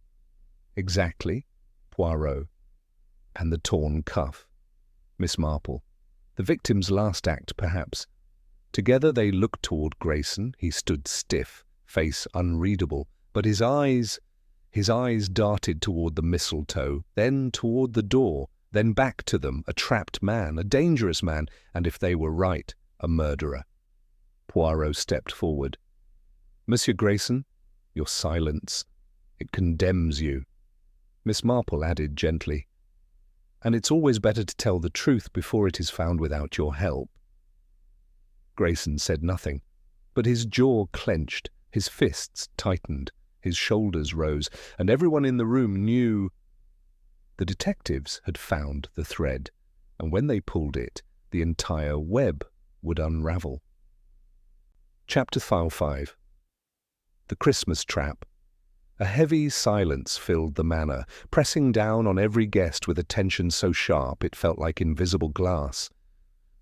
"Exactly." Poirot: And the torn cuff. Miss Marple. The victim's last act, perhaps. Together they looked toward Grayson. He stood stiff, face unreadable, but his eyes darted toward the mistletoe, then toward the door, then back to them, a trapped man, a dangerous man, and if they were right, a murderer. Poirot stepped forward. Monsieur Grayson, your silence, it condemns you. Miss Marple added gently, and it's always better to tell the truth before it is found without your help. Grayson said nothing, but his jaw clenched, his fists tightened, his shoulders rose, and everyone in the room knew. The detectives had found the thread, and when they pulled it, the entire web would unravel. Chapter 5. The Christmas Trap. A heavy silence filled the manor, pressing down on every guest with a tension so sharp it felt like invisible glass.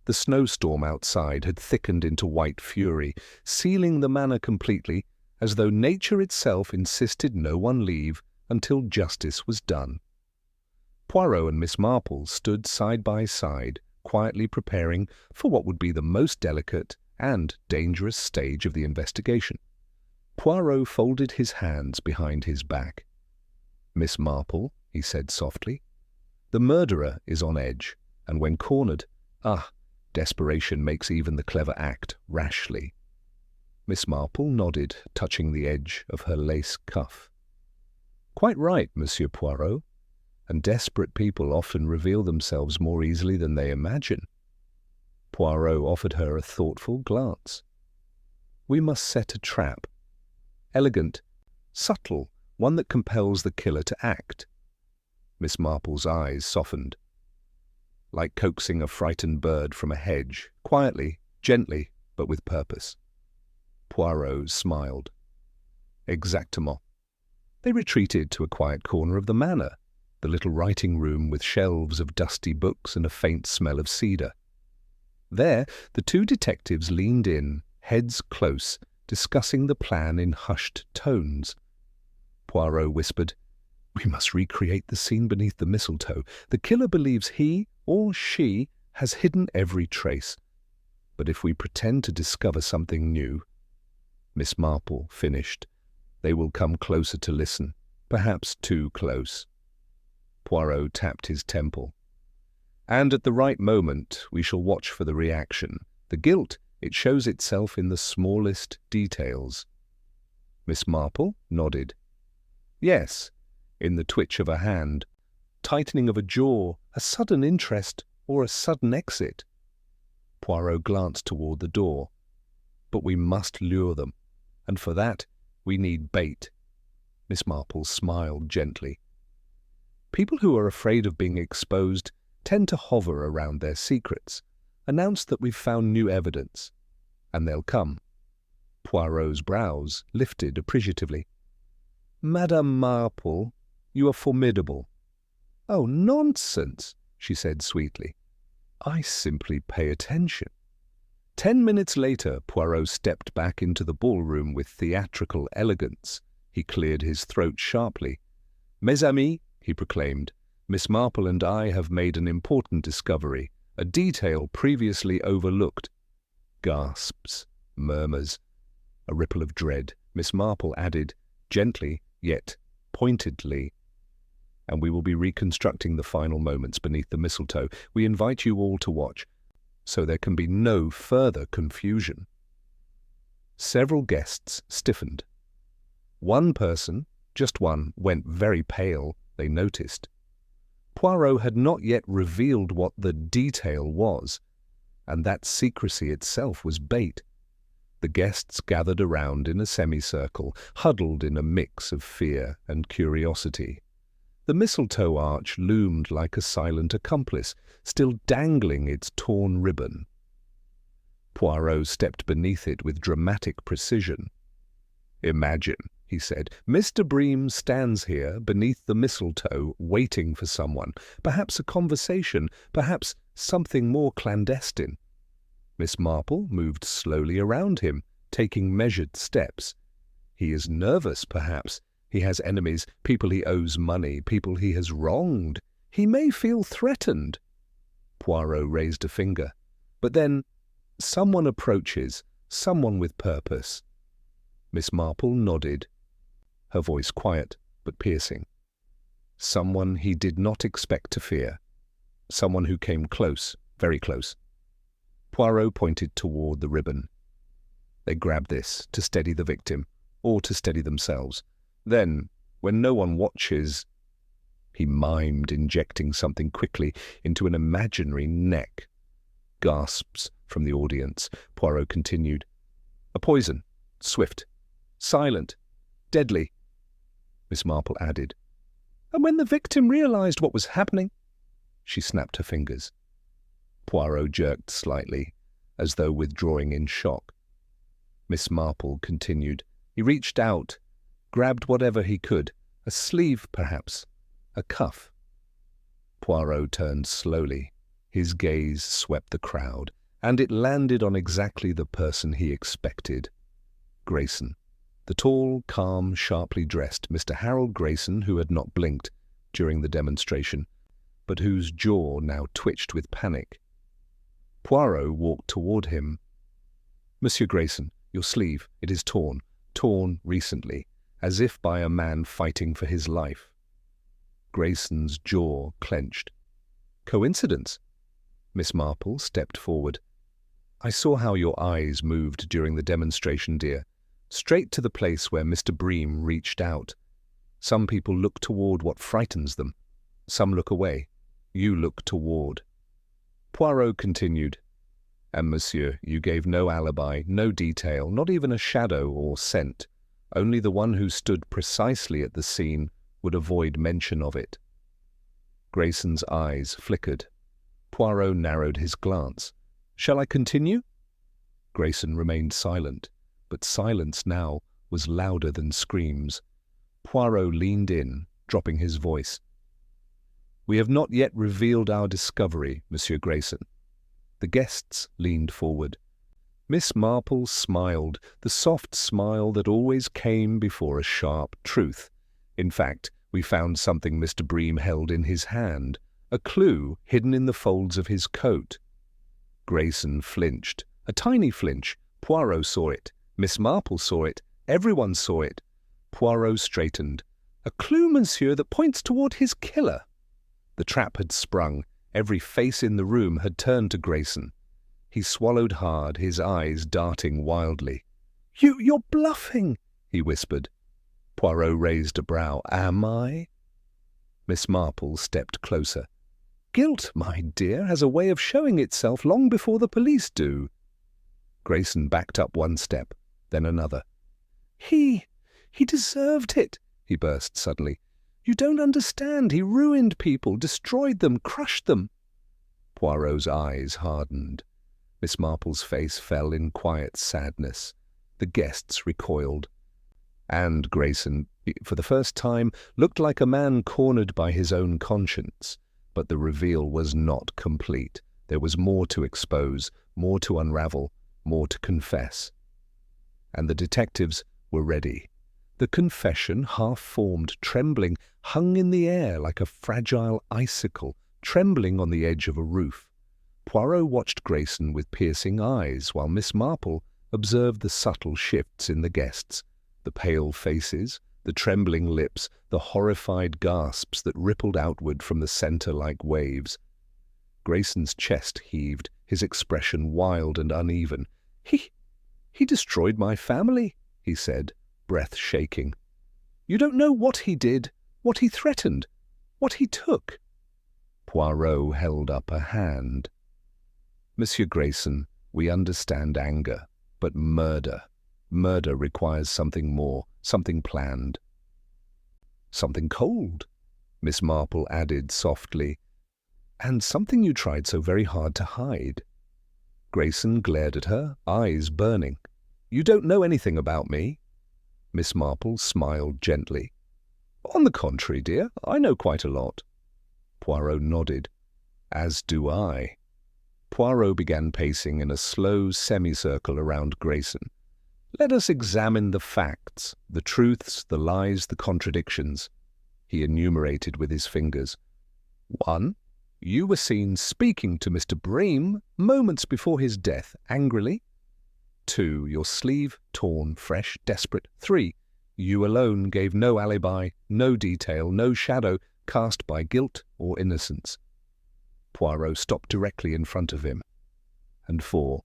The snowstorm outside had thickened into white fury, sealing the manor completely, as though nature itself insisted no one leave until justice was done. Poirot and Miss Marple stood side by side, quietly preparing for what would be the most delicate and dangerous stage of the investigation. Poirot folded his hands behind his back. Miss Marple, he said softly, the murderer is on edge, and when cornered, desperation makes even the clever act rashly. Miss Marple nodded, touching the edge of her lace cuff. Quite right, Monsieur Poirot, and desperate people often reveal themselves more easily than they imagine. Poirot offered her a thoughtful glance. We must set a trap. Elegant, subtle, one that compels the killer to act. Miss Marple's eyes softened. Like coaxing a frightened bird from a hedge, quietly, gently, but with purpose. Poirot smiled. Exactement. They retreated to a quiet corner of the manor, the little writing room with shelves of dusty books and a faint smell of cedar. There, the two detectives leaned in, heads close, discussing the plan in hushed tones. Poirot whispered, We must recreate the scene beneath the mistletoe. The killer believes he or she has hidden every trace. But if we pretend to discover something new, Miss Marple finished, they will come closer to listen, perhaps too close. Poirot tapped his temple. And at the right moment, we shall watch for the reaction. The guilt, it shows itself in the smallest details. Miss Marple nodded. Yes, in the twitch of a hand, tightening of a jaw, a sudden interest, or a sudden exit. Poirot glanced toward the door. But we must lure them, and for that we need bait. Miss Marple smiled gently. People who are afraid of being exposed tend to hover around their secrets, announce that we've found new evidence, and they'll come. Poirot's brows lifted appreciatively. Madame Marple, you are formidable. Oh, nonsense, she said sweetly. I simply pay attention. 10 minutes later, Poirot stepped back into the ballroom with theatrical elegance. He cleared his throat sharply. Mes amis, he proclaimed, Miss Marple and I have made an important discovery, a detail previously overlooked. Gasps, murmurs, a ripple of dread. Miss Marple added, gently, yet pointedly, and we will be reconstructing the final moments beneath the mistletoe. We invite you all to watch, so there can be no further confusion. Several guests stiffened. One person, just one, went very pale, they noticed. Poirot had not yet revealed what the detail was, and that secrecy itself was bait. The guests gathered around in a semicircle, huddled in a mix of fear and curiosity. The mistletoe arch loomed like a silent accomplice, still dangling its torn ribbon. Poirot stepped beneath it with dramatic precision. Imagine, he said, Mr. Bream stands here beneath the mistletoe waiting for someone, perhaps a conversation, perhaps something more clandestine. Miss Marple moved slowly around him, taking measured steps. He is nervous, perhaps. He has enemies, people he owes money, people he has wronged. He may feel threatened." Poirot raised a finger. But then, someone approaches, someone with purpose. Miss Marple nodded, her voice quiet but piercing. Someone he did not expect to fear. Someone who came close, very close. Poirot pointed toward the ribbon. They grabbed this to steady the victim, or to steady themselves. Then, when no one watches, he mimed injecting something quickly into an imaginary neck. Gasps from the audience. Poirot continued. "A poison, swift, silent, deadly," Miss Marple added. "And when the victim realized what was happening," she snapped her fingers. Poirot jerked slightly, as though withdrawing in shock. Miss Marple continued. He reached out, grabbed whatever he could, a sleeve perhaps, a cuff. Poirot turned slowly. His gaze swept the crowd, and it landed on exactly the person he expected. Grayson. The tall, calm, sharply dressed Mr. Harold Grayson, who had not blinked during the demonstration, but whose jaw now twitched with panic. Poirot walked toward him. "Monsieur Grayson, your sleeve, it is torn recently, as if by a man fighting for his life." Grayson's jaw clenched. "Coincidence?" Miss Marple stepped forward. "I saw how your eyes moved during the demonstration, dear. Straight to the place where Mr. Bream reached out. Some people look toward what frightens them. Some look away. You look toward." Poirot continued. "And, monsieur, you gave no alibi, no detail, not even a shadow or scent. Only the one who stood precisely at the scene would avoid mention of it." Grayson's eyes flickered. Poirot narrowed his glance. "Shall I continue?" Grayson remained silent, but silence now was louder than screams. Poirot leaned in, dropping his voice. "We have not yet revealed our discovery, Monsieur Grayson." The guests leaned forward. Miss Marple smiled, the soft smile that always came before a sharp truth. "In fact, we found something Mr. Bream held in his hand, a clue hidden in the folds of his coat." Grayson flinched, a tiny flinch. Poirot saw it. Miss Marple saw it. Everyone saw it. Poirot straightened. "A clue, monsieur, that points toward his killer." The trap had sprung. Every face in the room had turned to Grayson. He swallowed hard, his eyes darting wildly. You're bluffing," he whispered. Poirot raised a brow. "Am I?" Miss Marple stepped closer. "Guilt, my dear, has a way of showing itself long before the police do." Grayson backed up one step, then another. He deserved it," he burst suddenly. "You don't understand. He ruined people, destroyed them, crushed them." Poirot's eyes hardened. Miss Marple's face fell in quiet sadness. The guests recoiled. And Grayson, for the first time, looked like a man cornered by his own conscience. But the reveal was not complete. There was more to expose, more to unravel, more to confess. And the detectives were ready. The confession, half-formed, trembling, hung in the air like a fragile icicle, trembling on the edge of a roof. Poirot watched Grayson with piercing eyes, while Miss Marple observed the subtle shifts in the guests, the pale faces, the trembling lips, the horrified gasps that rippled outward from the centre like waves. Grayson's chest heaved, his expression wild and uneven. He destroyed my family," he said, breath shaking. "You don't know what he did, what he threatened, what he took." Poirot held up a hand. "Monsieur Grayson, we understand anger, but murder requires something more, something planned." "Something cold," Miss Marple added softly, "and something you tried so very hard to hide." Grayson glared at her, eyes burning. "You don't know anything about me." Miss Marple smiled gently. "On the contrary, dear, I know quite a lot." Poirot nodded. "As do I." Poirot began pacing in a slow semicircle around Grayson. "Let us examine the facts, the truths, the lies, the contradictions," he enumerated with his fingers. 1. You were seen speaking to Mr. Bream moments before his death angrily. 2. Your sleeve torn, fresh, desperate. 3. You alone gave no alibi, no detail, no shadow cast by guilt or innocence. Poirot stopped directly in front of him. And 4.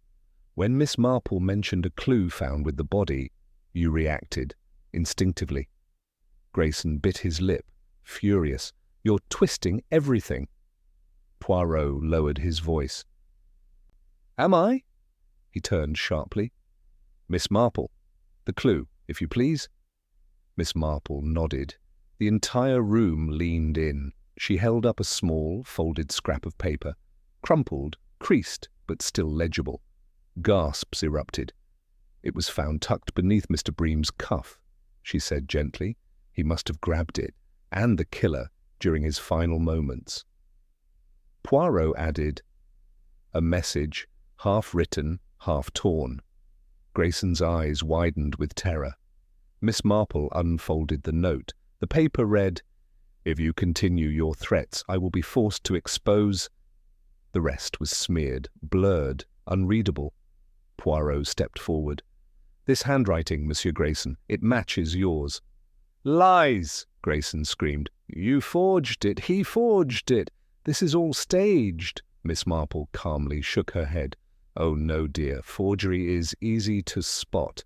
When Miss Marple mentioned a clue found with the body, you reacted, instinctively. Grayson bit his lip, furious. You're twisting everything. Poirot lowered his voice. Am I? He turned sharply. Miss Marple, the clue, if you please. Miss Marple nodded. The entire room leaned in. She held up a small, folded scrap of paper, crumpled, creased, but still legible. Gasps erupted. It was found tucked beneath Mr. Bream's cuff, she said gently. He must have grabbed it, and the killer, during his final moments. Poirot added, a message, half written, half torn. Grayson's eyes widened with terror. Miss Marple unfolded the note. The paper read, if you continue your threats, I will be forced to expose... The rest was smeared, blurred, unreadable. Poirot stepped forward. This handwriting, Monsieur Grayson, it matches yours. Lies! Grayson screamed. You forged it. He forged it. This is all staged. Miss Marple calmly shook her head. Oh no, dear. Forgery is easy to spot.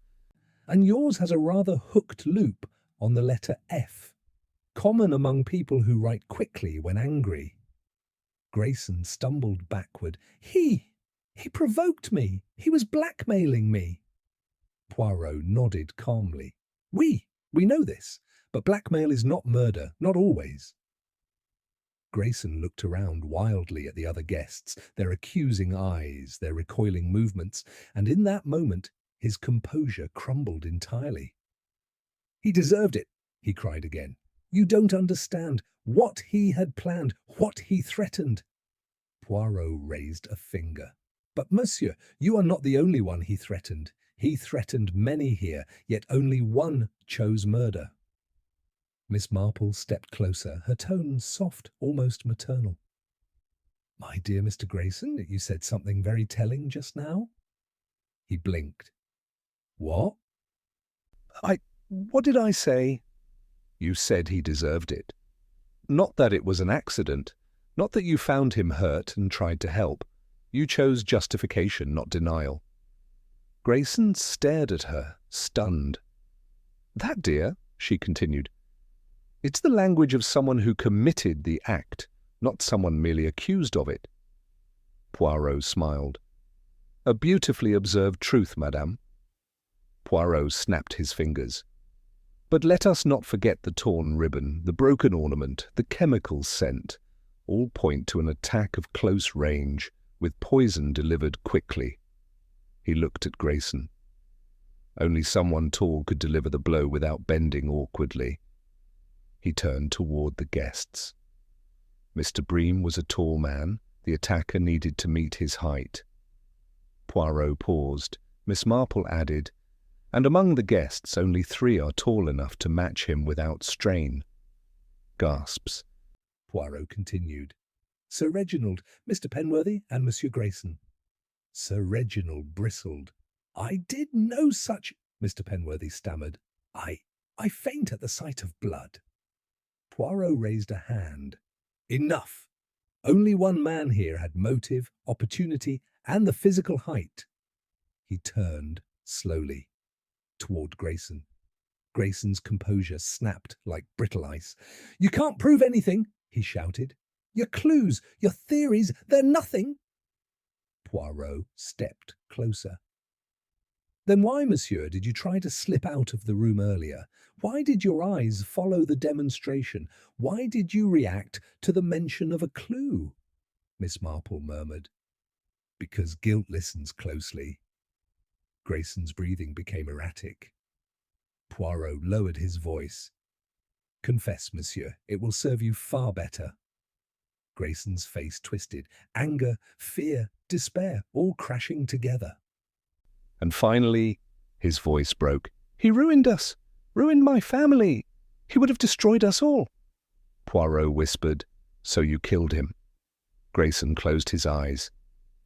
And yours has a rather hooked loop on the letter F, common among people who write quickly when angry. Grayson stumbled backward. He provoked me. He was blackmailing me. Poirot nodded calmly. We know this, but blackmail is not murder, not always. Grayson looked around wildly at the other guests, their accusing eyes, their recoiling movements, and in that moment his composure crumbled entirely. He deserved it, he cried again. You don't understand what he had planned, what he threatened. Poirot raised a finger. But, monsieur, you are not the only one he threatened. He threatened many here, yet only one chose murder. Miss Marple stepped closer, her tone soft, almost maternal. My dear Mr. Grayson, you said something very telling just now. He blinked. What? What did I say? You said he deserved it. Not that it was an accident, not that you found him hurt and tried to help. You chose justification, not denial. Grayson stared at her, stunned. That, dear, she continued, it's the language of someone who committed the act, not someone merely accused of it. Poirot smiled. A beautifully observed truth, madame. Poirot snapped his fingers. But let us not forget the torn ribbon, the broken ornament, the chemical scent. All point to an attack of close range, with poison delivered quickly. He looked at Grayson. Only someone tall could deliver the blow without bending awkwardly. He turned toward the guests. Mr. Bream was a tall man. The attacker needed to meet his height. Poirot paused. Miss Marple added, and among the guests only 3 are tall enough to match him without strain. Gasps. Poirot continued. Sir Reginald, Mr. Penworthy, and Monsieur Grayson. Sir Reginald bristled. I did no such... Mr. Penworthy stammered. I faint at the sight of blood. Poirot raised a hand. Enough! Only one man here had motive, opportunity, and the physical height. He turned, slowly, toward Grayson. Grayson's composure snapped like brittle ice. You can't prove anything, he shouted. Your clues, your theories, they're nothing. Poirot stepped closer. Then why, monsieur, did you try to slip out of the room earlier? Why did your eyes follow the demonstration? Why did you react to the mention of a clue? Miss Marple murmured. Because guilt listens closely. Grayson's breathing became erratic. Poirot lowered his voice. Confess, monsieur, it will serve you far better. Grayson's face twisted. Anger, fear, despair, all crashing together. And finally, his voice broke. He ruined us, ruined my family. He would have destroyed us all. Poirot whispered, So you killed him. Grayson closed his eyes.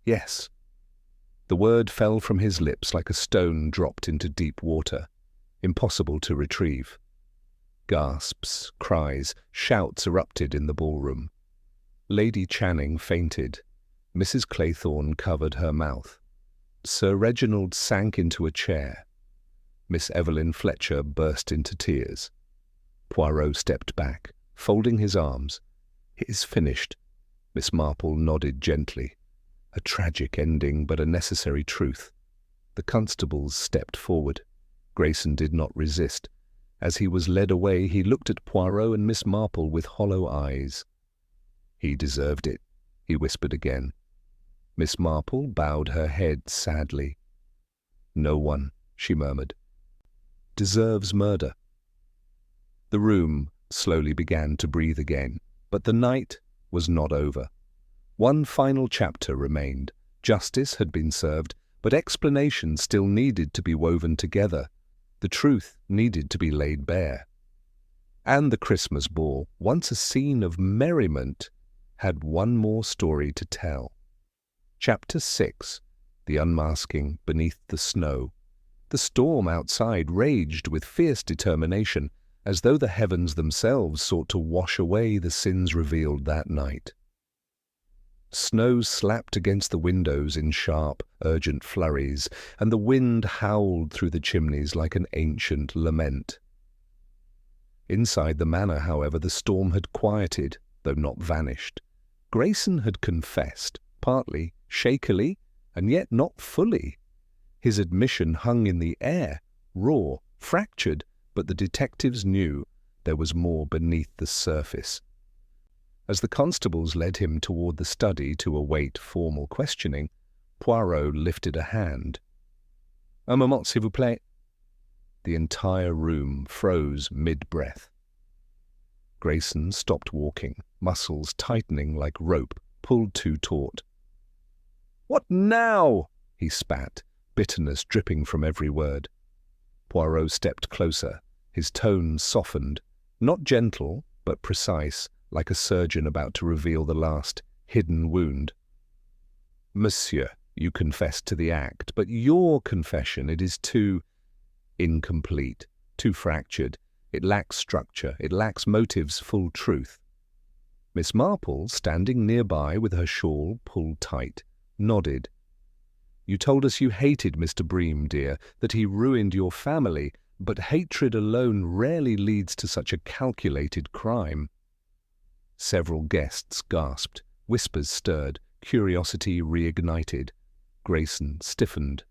Yes. The word fell from his lips like a stone dropped into deep water, impossible to retrieve. Gasps, cries, shouts erupted in the ballroom. Lady Channing fainted. Mrs. Claythorne covered her mouth. Sir Reginald sank into a chair. Miss Evelyn Fletcher burst into tears. Poirot stepped back, folding his arms. "It is finished." Miss Marple nodded gently. A tragic ending, but a necessary truth. The constables stepped forward. Grayson did not resist. As he was led away, he looked at Poirot and Miss Marple with hollow eyes. "He deserved it," he whispered again. Miss Marple bowed her head sadly. "No one," she murmured, "deserves murder." The room slowly began to breathe again, but the night was not over. One final chapter remained. Justice had been served, but explanations still needed to be woven together. The truth needed to be laid bare. And the Christmas ball, once a scene of merriment, had one more story to tell. Chapter 6. The Unmasking Beneath the Snow. The storm outside raged with fierce determination, as though the heavens themselves sought to wash away the sins revealed that night. Snow slapped against the windows in sharp, urgent flurries, and the wind howled through the chimneys like an ancient lament. Inside the manor, however, the storm had quieted, though not vanished. Grayson had confessed, partly, shakily, and yet not fully. His admission hung in the air, raw, fractured, but the detectives knew there was more beneath the surface. As the constables led him toward the study to await formal questioning, Poirot lifted a hand. "Un moment, s'il vous plaît." The entire room froze mid-breath. Grayson stopped walking, muscles tightening like rope pulled too taut. "What now?" he spat, bitterness dripping from every word. Poirot stepped closer, his tone softened, not gentle, but precise, like a surgeon about to reveal the last hidden wound. "Monsieur, you confessed to the act, but your confession, it is too incomplete, too fractured. It lacks structure, it lacks motive's full truth." Miss Marple, standing nearby with her shawl pulled tight, nodded. "You told us you hated Mr. Bream, dear, that he ruined your family, but hatred alone rarely leads to such a calculated crime." Several guests gasped, whispers stirred, curiosity reignited. Grayson stiffened.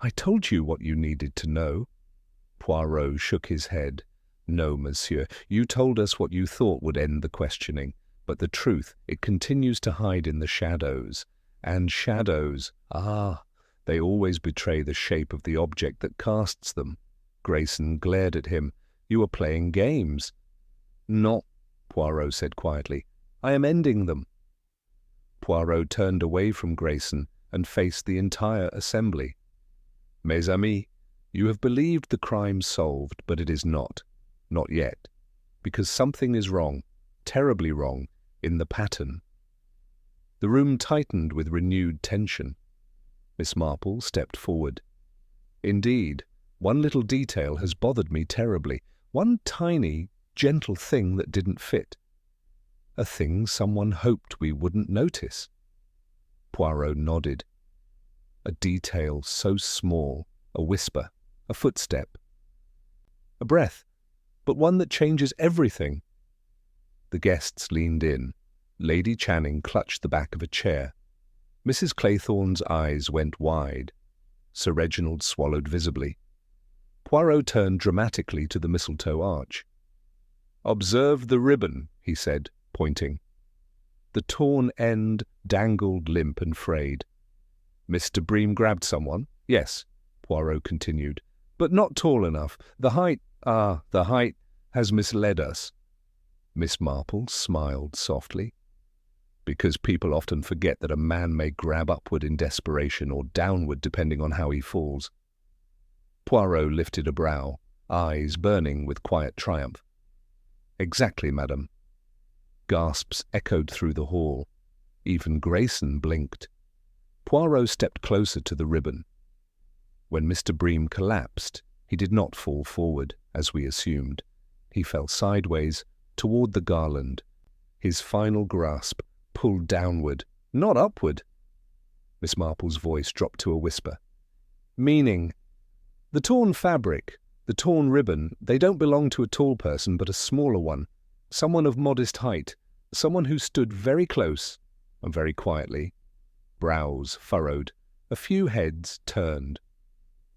"I told you what you needed to know." Poirot shook his head. "No, monsieur, you told us what you thought would end the questioning, but the truth, it continues to hide in the shadows. And shadows, they always betray the shape of the object that casts them." Grayson glared at him. "You are playing games." "No," Poirot said quietly. "I am ending them." Poirot turned away from Grayson and faced the entire assembly. "Mes amis, you have believed the crime solved, but it is not. Not yet. Because something is wrong, terribly wrong, in the pattern." The room tightened with renewed tension. Miss Marple stepped forward. "Indeed, one little detail has bothered me terribly. One tiny, gentle thing that didn't fit. A thing someone hoped we wouldn't notice." Poirot nodded. "A detail so small, a whisper, a footstep, a breath, but one that changes everything." The guests leaned in. Lady Channing clutched the back of a chair. Mrs. Claythorne's eyes went wide. Sir Reginald swallowed visibly. Poirot turned dramatically to the mistletoe arch. "Observe the ribbon," he said, pointing. The torn end dangled limp and frayed. "Mr. Bream grabbed someone?" "Yes," Poirot continued, "but not tall enough. The height has misled us." Miss Marple smiled softly. "Because people often forget that a man may grab upward in desperation or downward depending on how he falls." Poirot lifted a brow, eyes burning with quiet triumph. "Exactly, madam." Gasps echoed through the hall. Even Grayson blinked. Poirot stepped closer to the ribbon. When Mr. Bream collapsed, he did not fall forward, as we assumed. He fell sideways, toward the garland. His final grasp pulled downward, not upward. Miss Marple's voice dropped to a whisper. Meaning, the torn fabric, the torn ribbon, they don't belong to a tall person but a smaller one, someone of modest height, someone who stood very close and very quietly, brows furrowed, a few heads turned.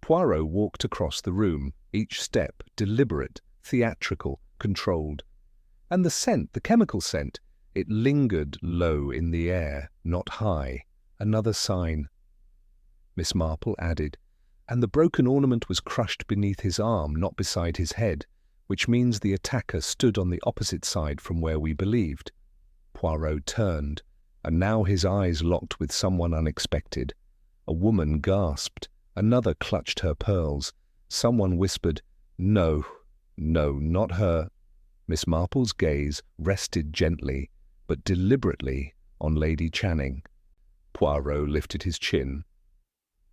Poirot walked across the room, each step deliberate, theatrical, controlled. And the scent, the chemical scent, it lingered low in the air, not high. Another sign. Miss Marple added, and the broken ornament was crushed beneath his arm, not beside his head, which means the attacker stood on the opposite side from where we believed. Poirot turned, and now his eyes locked with someone unexpected. A woman gasped. Another clutched her pearls. Someone whispered, "No, no, not her." Miss Marple's gaze rested gently, but deliberately, on Lady Channing. Poirot lifted his chin.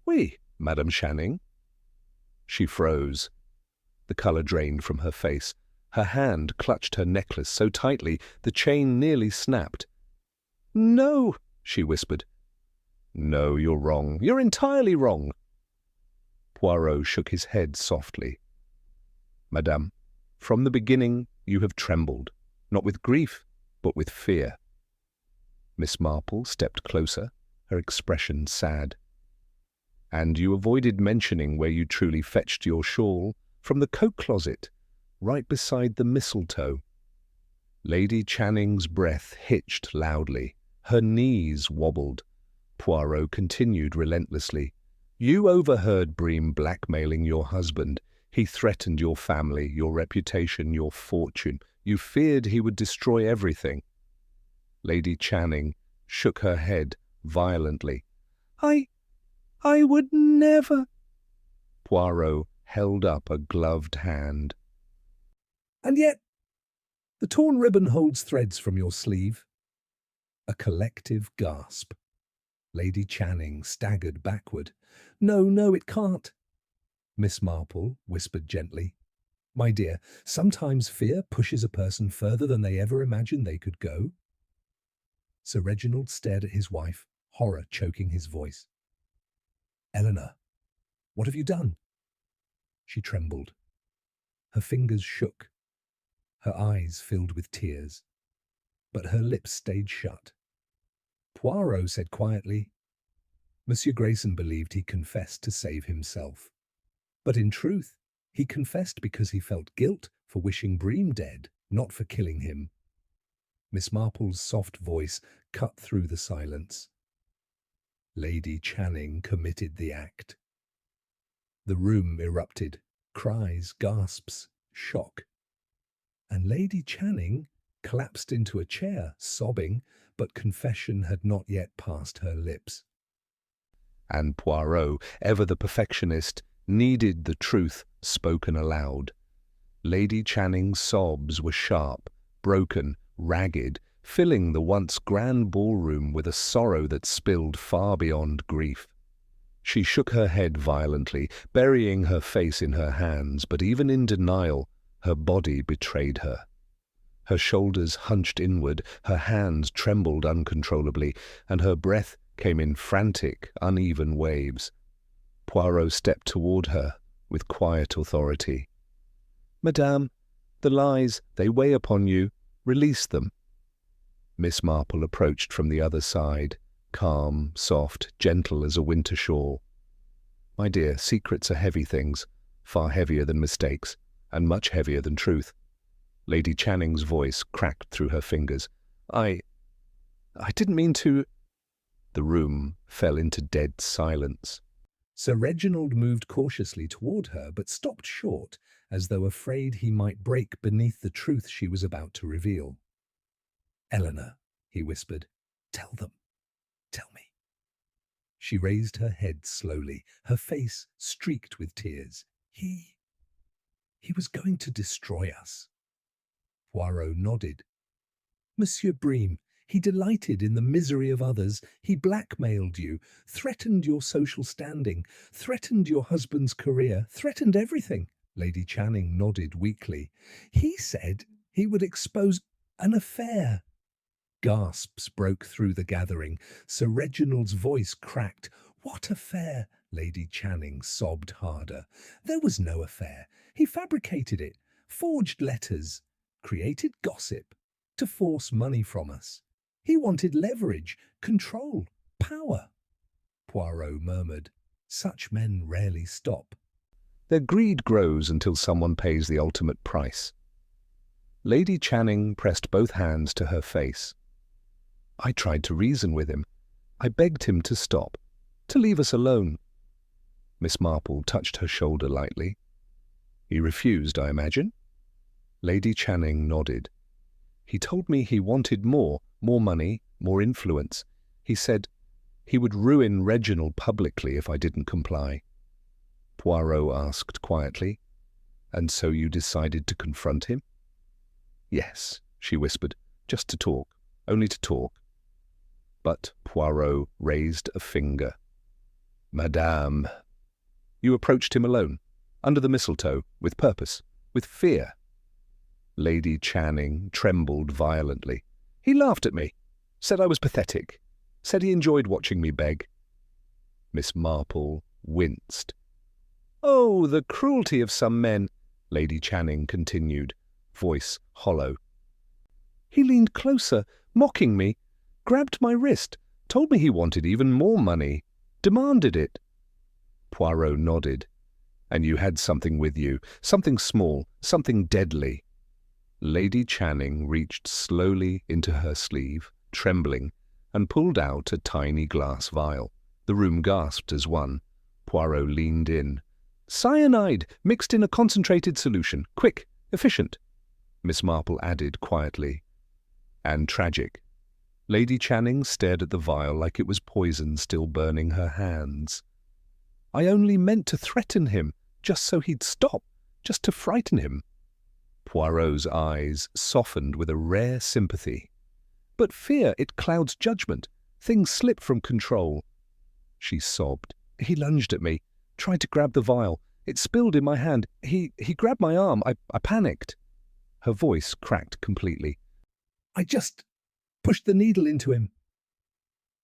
"Oui, Madame Channing." She froze. The colour drained from her face. Her hand clutched her necklace so tightly the chain nearly snapped. "No," she whispered. "No, you're wrong. You're entirely wrong." Poirot shook his head softly. "Madame, from the beginning you have trembled, not with grief, but with fear." Miss Marple stepped closer, her expression sad. "And you avoided mentioning where you truly fetched your shawl, from the coat closet, right beside the mistletoe." Lady Channing's breath hitched loudly. Her knees wobbled. Poirot continued relentlessly. "You overheard Bream blackmailing your husband. He threatened your family, your reputation, your fortune. You feared he would destroy everything." Lady Channing shook her head violently. I would never." Poirot held up a gloved hand. And yet, the torn ribbon holds threads from your sleeve. A collective gasp. Lady Channing staggered backward. "No, no, it can't." Miss Marple whispered gently. "My dear, sometimes fear pushes a person further than they ever imagined they could go." Sir Reginald stared at his wife, horror choking his voice. "Eleanor, what have you done?" She trembled. Her fingers shook. Her eyes filled with tears. But her lips stayed shut. Poirot said quietly, "Monsieur Grayson believed he confessed to save himself. But in truth, he confessed because he felt guilt for wishing Bream dead, not for killing him." Miss Marple's soft voice cut through the silence. Lady Channing committed the act. The room erupted, cries, gasps, shock. And Lady Channing collapsed into a chair, sobbing, but confession had not yet passed her lips. And Poirot, ever the perfectionist, needed the truth spoken aloud. Lady Channing's sobs were sharp, broken, ragged, filling the once grand ballroom with a sorrow that spilled far beyond grief. She shook her head violently, burying her face in her hands, but even in denial, her body betrayed her. Her shoulders hunched inward, her hands trembled uncontrollably, and her breath came in frantic, uneven waves. Poirot stepped toward her with quiet authority. "Madame, the lies, they weigh upon you. Release them." Miss Marple approached from the other side, calm, soft, gentle as a winter shawl. "My dear, secrets are heavy things, far heavier than mistakes, and much heavier than truth." Lady Channing's voice cracked through her fingers. I didn't mean to—" The room fell into dead silence. Sir Reginald moved cautiously toward her, but stopped short, as though afraid he might break beneath the truth she was about to reveal. "Eleanor," he whispered, "tell them. Tell me." She raised her head slowly, her face streaked with tears. He was going to destroy us." Poirot nodded. Monsieur Bream, he delighted in the misery of others. He blackmailed you, threatened your social standing, threatened your husband's career, threatened everything. Lady Channing nodded weakly. He said he would expose an affair. Gasps broke through the gathering. Sir Reginald's voice cracked. What affair? Lady Channing sobbed harder. There was no affair. He fabricated it, forged letters, created gossip to force money from us. He wanted leverage, control, power. Poirot murmured, such men rarely stop. Their greed grows until someone pays the ultimate price. Lady Channing pressed both hands to her face. I tried to reason with him. I begged him to stop, to leave us alone. Miss Marple touched her shoulder lightly. He refused, I imagine? Lady Channing nodded. He told me he wanted more money, more influence. He said he would ruin Reginald publicly if I didn't comply. Poirot asked quietly, and so you decided to confront him? Yes, she whispered, just to talk, only to talk. But Poirot raised a finger. Madame, you approached him alone, under the mistletoe, with purpose, with fear. Lady Channing trembled violently. He laughed at me, said I was pathetic, said he enjoyed watching me beg. Miss Marple winced. Oh, the cruelty of some men, Lady Channing continued, voice hollow. He leaned closer, mocking me, grabbed my wrist, told me he wanted even more money, demanded it. Poirot nodded. And you had something with you, something small, something deadly. Lady Channing reached slowly into her sleeve, trembling, and pulled out a tiny glass vial. The room gasped as one. Poirot leaned in. Cyanide, mixed in a concentrated solution. Quick, efficient. Miss Marple added quietly. And tragic. Lady Channing stared at the vial like it was poison still burning her hands. I only meant to threaten him, just so he'd stop, just to frighten him. Poirot's eyes softened with a rare sympathy. But fear, it clouds judgment. Things slip from control. She sobbed. He lunged at me, tried to grab the vial. It spilled in my hand. He grabbed my arm. I panicked. Her voice cracked completely. I just pushed the needle into him.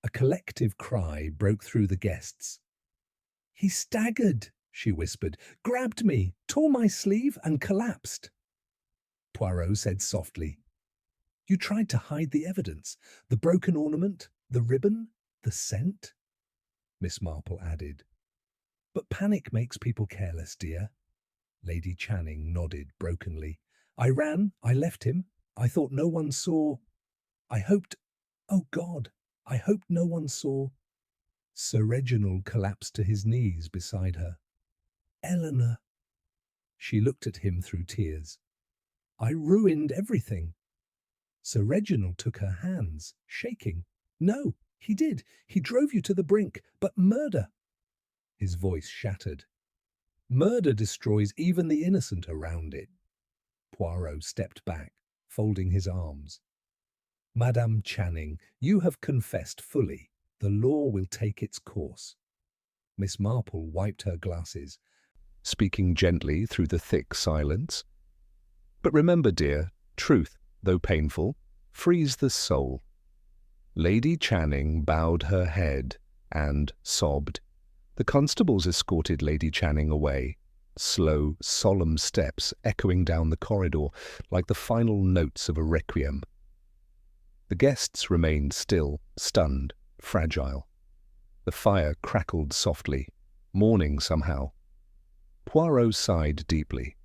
A collective cry broke through the guests. He staggered, she whispered, grabbed me, tore my sleeve and collapsed. Poirot said softly, You tried to hide the evidence, the broken ornament, the ribbon, the scent? Miss Marple added. But panic makes people careless, dear. Lady Channing nodded brokenly. I ran, I left him. I thought no one saw. I hoped, oh God, I hoped no one saw. Sir Reginald collapsed to his knees beside her. Eleanor. She looked at him through tears. I ruined everything. Sir Reginald took her hands, shaking. No, he did. He drove you to the brink, but murder. His voice shattered. Murder destroys even the innocent around it. Poirot stepped back, folding his arms. Madame Channing, you have confessed fully. The law will take its course. Miss Marple wiped her glasses, speaking gently through the thick silence. But remember, dear, truth, though painful, frees the soul. Lady Channing bowed her head and sobbed. The constables escorted Lady Channing away, slow, solemn steps echoing down the corridor like the final notes of a requiem. The guests remained still, stunned, fragile. The fire crackled softly, mourning somehow. Poirot sighed deeply.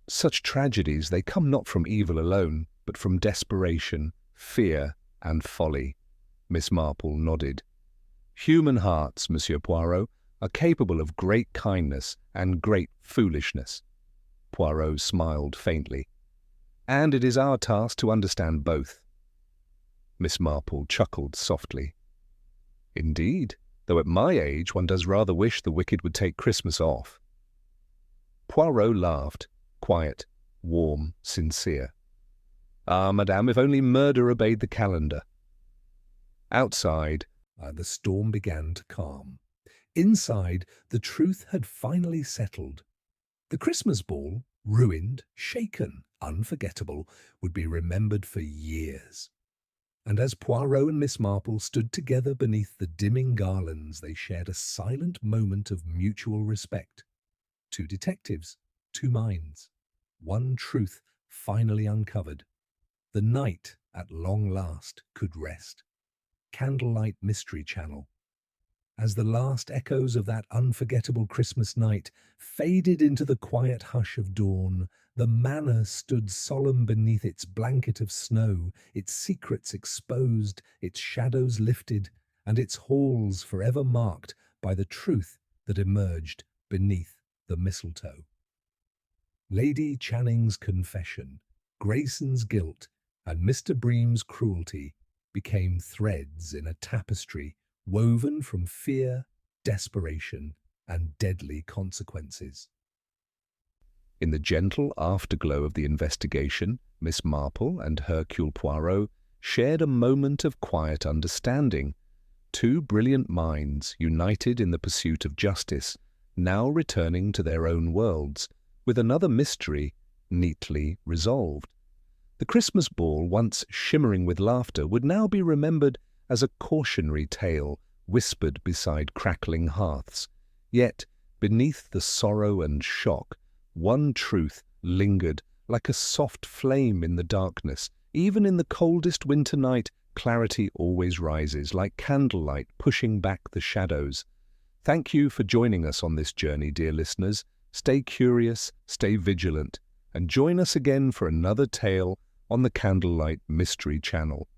Such tragedies, they come not from evil alone, but from desperation, fear, and folly. Miss Marple nodded. Human hearts, Monsieur Poirot, are capable of great kindness and great foolishness. Poirot smiled faintly. And it is our task to understand both. Miss Marple chuckled softly. Indeed, though at my age one does rather wish the wicked would take Christmas off. Poirot laughed, quiet, warm, sincere. Ah, madame, if only murder obeyed the calendar. Outside, The storm began to calm. Inside, the truth had finally settled. The Christmas ball, ruined, shaken, unforgettable, would be remembered for years. And as Poirot and Miss Marple stood together beneath the dimming garlands, they shared a silent moment of mutual respect. Two detectives, two minds, one truth finally uncovered. The night, at long last, could rest. Candlelight Mystery Channel. As the last echoes of that unforgettable Christmas night faded into the quiet hush of dawn, the manor stood solemn beneath its blanket of snow, its secrets exposed, its shadows lifted, and its halls forever marked by the truth that emerged beneath the mistletoe. Lady Channing's confession, Grayson's guilt, and Mr. Bream's cruelty became threads in a tapestry woven from fear, desperation, and deadly consequences. in the gentle afterglow of the investigation, Miss Marple and Hercule Poirot shared a moment of quiet understanding. Two brilliant minds, united in the pursuit of justice, now returning to their own worlds, with another mystery neatly resolved. The Christmas ball, once shimmering with laughter, would now be remembered as a cautionary tale whispered beside crackling hearths. Yet, beneath the sorrow and shock, one truth lingered like a soft flame in the darkness. Even in the coldest winter night, clarity always rises, like candlelight pushing back the shadows. Thank you for joining us on this journey, dear listeners. Stay curious, stay vigilant, and join us again for another tale on the Candlelight Mystery Channel.